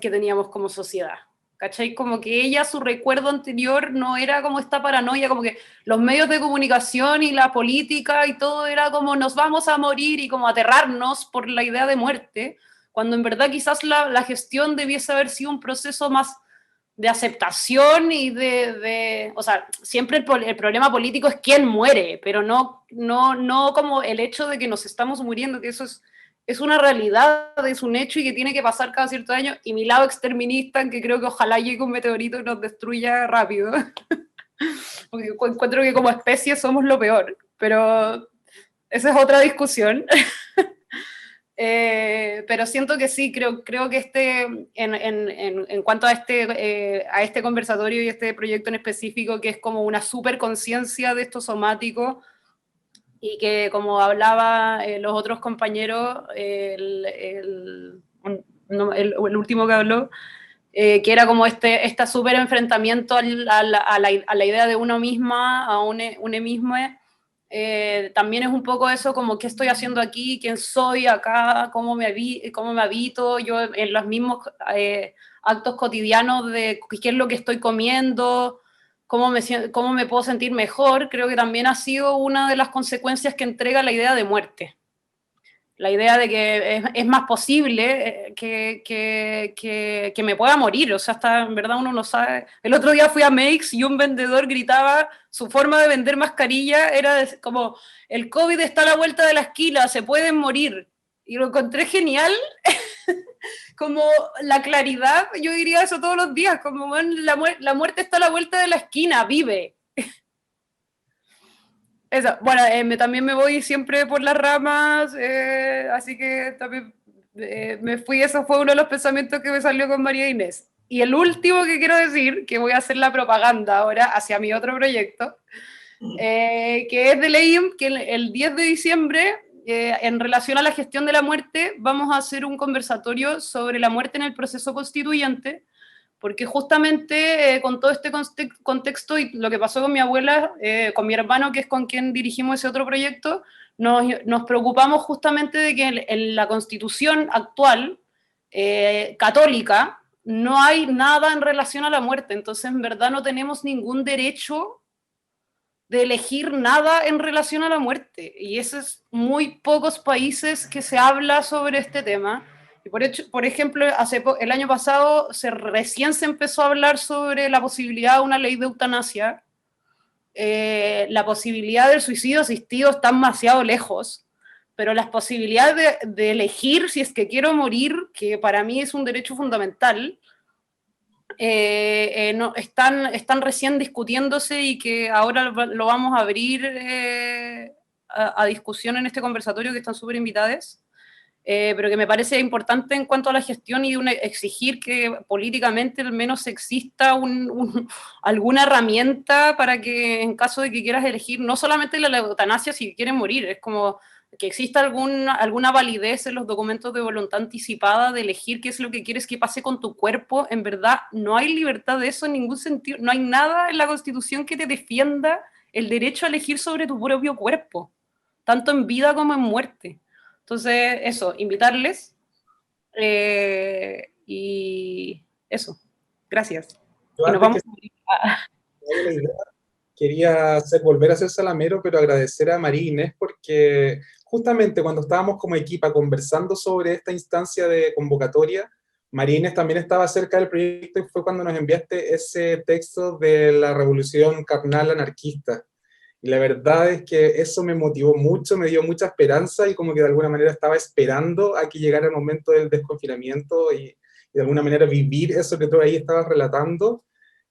que teníamos como sociedad, ¿cachai? Como que ella, su recuerdo anterior no era como esta paranoia, como que los medios de comunicación y la política y todo era como nos vamos a morir y como aterrarnos por la idea de muerte, cuando en verdad quizás la gestión debiese haber sido un proceso más de aceptación y o sea, siempre el problema político es quién muere, pero no como el hecho de que nos estamos muriendo, que eso es una realidad, es un hecho y que tiene que pasar cada cierto año, y mi lado exterminista, en que creo que ojalá llegue un meteorito y nos destruya rápido, porque encuentro que como especie somos lo peor, pero esa es otra discusión. Pero siento que sí, creo que en cuanto a este conversatorio y este proyecto en específico, que es como una super conciencia de esto somático, y que como hablaba los otros compañeros, el último que habló, que era como este súper enfrentamiento a la idea de uno misma, a un mismo, también es un poco eso, como qué estoy haciendo aquí, quién soy acá, cómo me habito yo en los mismos actos cotidianos de qué es lo que estoy comiendo, cómo me puedo sentir mejor. Creo que también ha sido una de las consecuencias que entrega la idea de muerte. La idea de que es más posible que me pueda morir, o sea, hasta en verdad uno no sabe. El otro día fui a Makes y un vendedor gritaba, su forma de vender mascarilla era como, el COVID está a la vuelta de la esquina, se pueden morir. Y lo encontré genial, como la claridad, yo diría eso todos los días, como bueno, la muerte está a la vuelta de la esquina, vive. Eso. Bueno, también me voy siempre por las ramas, así que también me fui, eso fue uno de los pensamientos que me salió con María Inés. Y el último que quiero decir, que voy a hacer la propaganda ahora hacia mi otro proyecto, que es de Leim, que el 10 de diciembre, en relación a la gestión de la muerte, vamos a hacer un conversatorio sobre la muerte en el proceso constituyente, porque justamente con todo este contexto y lo que pasó con mi abuela, con mi hermano, que es con quien dirigimos ese otro proyecto, nos preocupamos justamente de que en la Constitución actual, católica, no hay nada en relación a la muerte, entonces en verdad no tenemos ningún derecho de elegir nada en relación a la muerte, y eso es muy pocos países que se habla sobre este tema. Y por ejemplo, el año pasado recién se empezó a hablar sobre la posibilidad de una ley de eutanasia. La posibilidad del suicidio asistido está demasiado lejos, pero las posibilidades de elegir si es que quiero morir, que para mí es un derecho fundamental, no, están recién discutiéndose, y que ahora lo vamos a abrir a discusión en este conversatorio, que están súper invitadas. Pero que me parece importante en cuanto a la gestión y exigir que políticamente al menos exista alguna herramienta para que en caso de que quieras elegir, no solamente la eutanasia si quieres morir, es como que exista alguna validez en los documentos de voluntad anticipada de elegir qué es lo que quieres que pase con tu cuerpo. En verdad no hay libertad de eso en ningún sentido, no hay nada en la Constitución que te defienda el derecho a elegir sobre tu propio cuerpo, tanto en vida como en muerte. Entonces, eso, invitarles, y eso, gracias. Yo y nos vamos quería volver a ser salamero, pero agradecer a María Inés, porque justamente cuando estábamos como equipa conversando sobre esta instancia de convocatoria, María Inés también estaba cerca del proyecto, y fue cuando nos enviaste ese texto de la revolución carnal anarquista. Y la verdad es que eso me motivó mucho, me dio mucha esperanza, y como que de alguna manera estaba esperando a que llegara el momento del desconfinamiento y de alguna manera vivir eso que tú ahí estabas relatando.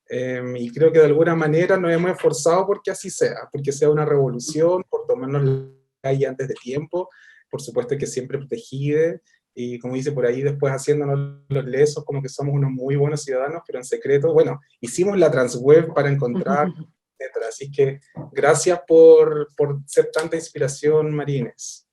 Y creo que de alguna manera nos hemos esforzado porque así sea, porque sea una revolución, por tomarnos la calle antes de tiempo, por supuesto que siempre protegida, y como dice por ahí, después haciéndonos los lesos como que somos unos muy buenos ciudadanos, pero en secreto, bueno, hicimos la transweb para encontrar... Así que gracias por ser tanta inspiración, María Inés.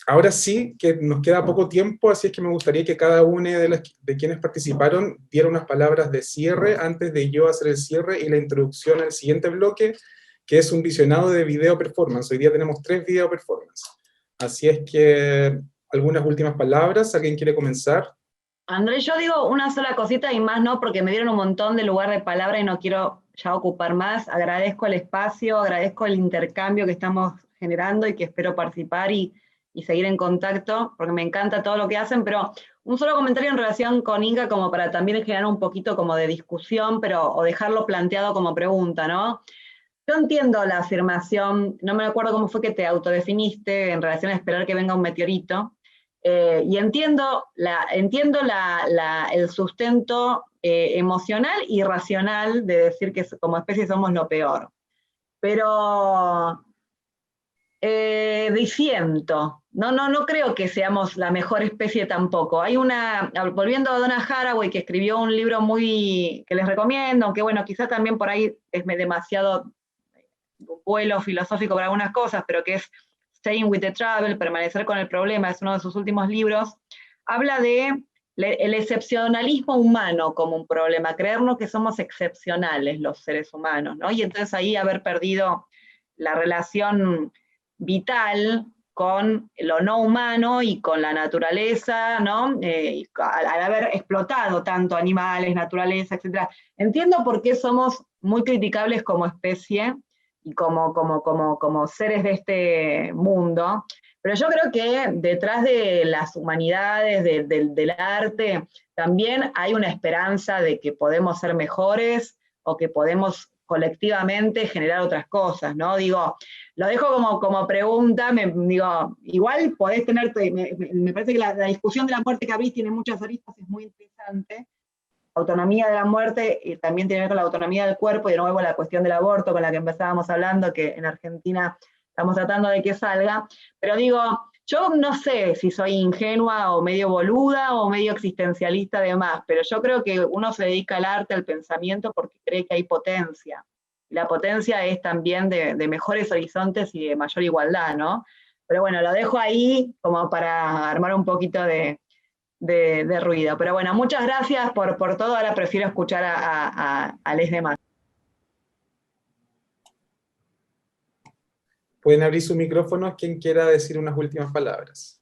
Ahora sí, que nos queda poco tiempo, así es que me gustaría que cada uno de quienes participaron diera unas palabras de cierre antes de yo hacer el cierre y la introducción al siguiente bloque, que es un visionado de video performance. Hoy día tenemos 3 video performance. Así es que algunas últimas palabras. ¿Alguien quiere comenzar? Andrés, yo digo una sola cosita y más no, porque me dieron un montón de lugar de palabra y no quiero ya ocupar más. Agradezco el espacio, agradezco el intercambio que estamos generando y que espero participar y seguir en contacto, porque me encanta todo lo que hacen, pero un solo comentario en relación con Inga, como para también generar un poquito como de discusión, o dejarlo planteado como pregunta, ¿no? Yo entiendo la afirmación, no me acuerdo cómo fue que te autodefiniste en relación a esperar que venga un meteorito, y entiendo el sustento emocional y racional de decir que como especie somos lo peor. Pero disiento, no creo que seamos la mejor especie tampoco. Hay volviendo a Donna Haraway, que escribió un libro que les recomiendo, aunque bueno, quizás también por ahí es demasiado vuelo filosófico para algunas cosas, pero que es Staying with the Trouble, permanecer con el problema, es uno de sus últimos libros, habla de el excepcionalismo humano como un problema, creernos que somos excepcionales los seres humanos, ¿no? Y entonces ahí haber perdido la relación vital con lo no humano y con la naturaleza, ¿no? Al haber explotado tanto animales, naturaleza, etc. Entiendo por qué somos muy criticables como especie, y como seres de este mundo, pero yo creo que detrás de las humanidades, del arte, también hay una esperanza de que podemos ser mejores, o que podemos colectivamente generar otras cosas, ¿no? Digo, lo dejo como pregunta, digo, igual podés tener, me parece que la discusión de la muerte que abrís tiene muchas aristas, es muy interesante. Autonomía de la muerte y también tiene que ver con la autonomía del cuerpo, y de nuevo la cuestión del aborto con la que empezábamos hablando, que en Argentina estamos tratando de que salga, pero digo, yo no sé si soy ingenua o medio boluda o medio existencialista además, pero yo creo que uno se dedica al arte, al pensamiento, porque cree que hay potencia. La potencia es también de mejores horizontes y de mayor igualdad, ¿no? Pero bueno, lo dejo ahí como para armar un poquito de ruido. Pero bueno, muchas gracias por todo. Ahora prefiero escuchar a les demás. Pueden abrir sus micrófonos quien quiera decir unas últimas palabras.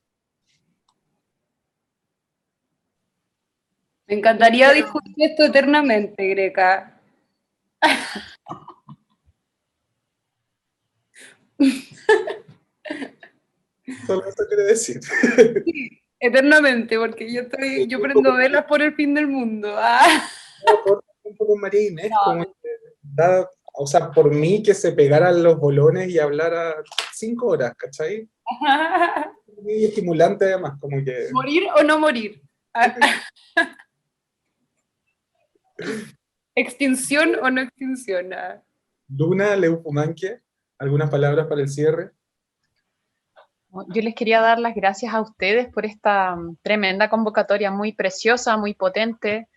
Me encantaría discutir esto eternamente, Greca. Solo eso quiere decir. Sí, eternamente, porque yo prendo velas por el fin del mundo. Un poco María Inés, como o sea, por mí que se pegaran los bolones y hablara 5 horas, ¿cachai? Muy estimulante además, como que... ¿Morir o no morir? ¿Extinción o no extinción? Luna, Leupumanque, ¿algunas palabras para el cierre? Yo les quería dar las gracias a ustedes por esta tremenda convocatoria, muy preciosa, muy potente.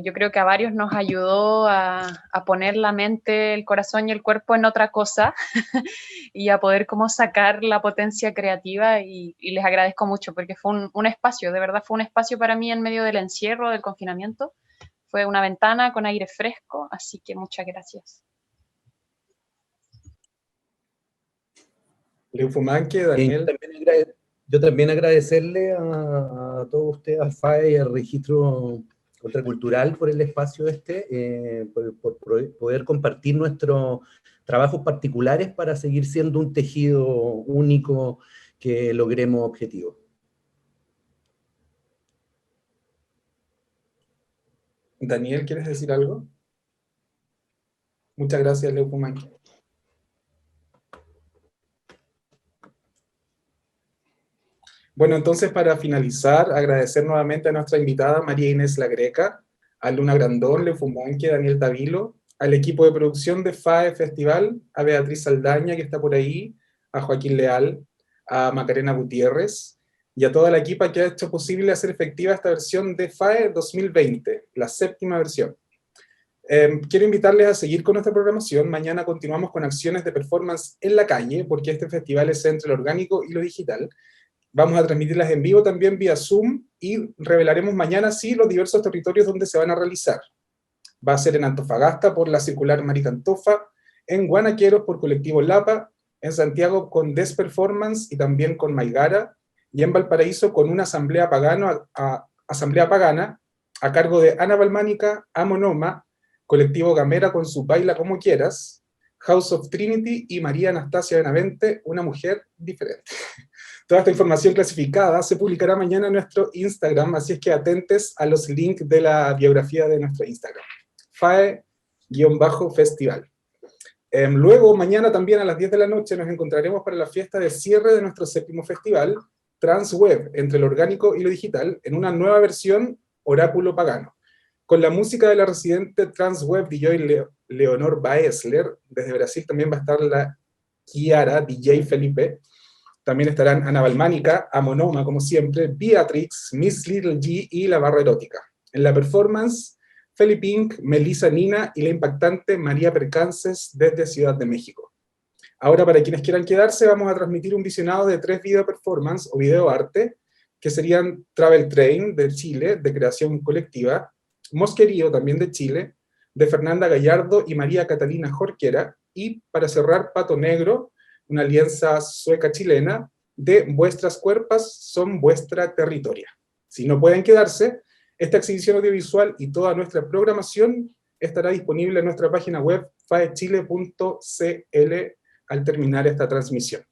Yo creo que a varios nos ayudó a poner la mente, el corazón y el cuerpo en otra cosa y a poder como sacar la potencia creativa, y les agradezco mucho porque fue un espacio, de verdad fue un espacio para mí en medio del encierro, del confinamiento. Fue una ventana con aire fresco, así que muchas gracias. Leupumanque, Daniel. Yo también agradecerle a todos ustedes, al FAE y al Registro Contracultural por el espacio por poder compartir nuestros trabajos particulares para seguir siendo un tejido único que logremos objetivos. Daniel, ¿quieres decir algo? Muchas gracias, Leupumanque. Bueno, entonces para finalizar, agradecer nuevamente a nuestra invitada María Inés La Greca, a Luna Grandón, Leupumanque, Daniel Tavilo, al equipo de producción de FAE Festival, a Beatriz Saldaña, que está por ahí, a Joaquín Leal, a Macarena Gutiérrez, y a toda la equipa que ha hecho posible hacer efectiva esta versión de FAE 2020, la 7ª versión. Quiero invitarles a seguir con nuestra programación. Mañana continuamos con acciones de performance en la calle, porque este festival es entre lo orgánico y lo digital. Vamos a transmitirlas en vivo también vía Zoom, y revelaremos mañana sí los diversos territorios donde se van a realizar. Va a ser en Antofagasta por la Circular Maricantofa, en Guanaqueros por Colectivo Lapa, en Santiago con Des Performance y también con Maigara, y en Valparaíso con una asamblea pagana a cargo de Ana Balmánica, Amonoma, Colectivo Gamera con su Baila Como Quieras, House of Trinity y María Anastasia Benavente, una mujer diferente. Toda esta información clasificada se publicará mañana en nuestro Instagram, así es que atentes a los links de la biografía de nuestro Instagram, FAE_festival. Luego, mañana también a las 10 de la noche nos encontraremos para la fiesta de cierre de nuestro 7º festival, Transweb, entre lo orgánico y lo digital, en una nueva versión, Oráculo Pagano, con la música de la residente Transweb DJ Leonor Baesler. Desde Brasil también va a estar la Kiara DJ Felipe. También estarán Ana Balmánica, Amonoma, como siempre, Beatrix, Miss Little G y la Barra Erótica. En la performance, Felipe Inc., Melissa Nina y la impactante María Percances desde Ciudad de México. Ahora, para quienes quieran quedarse, vamos a transmitir un visionado de 3 video performance o video arte, que serían Travel Train de Chile, de creación colectiva, Mosquerío, también de Chile, de Fernanda Gallardo y María Catalina Jorquera, y para cerrar, Pato Negro, una alianza sueca-chilena, de Vuestras Cuerpas son vuestra territoria. Si no pueden quedarse, esta exhibición audiovisual y toda nuestra programación estará disponible en nuestra página web faechile.cl al terminar esta transmisión.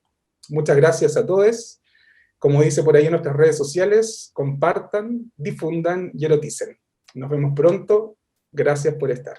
Muchas gracias a todos. Como dice por ahí en nuestras redes sociales, compartan, difundan y eroticen. Nos vemos pronto. Gracias por estar.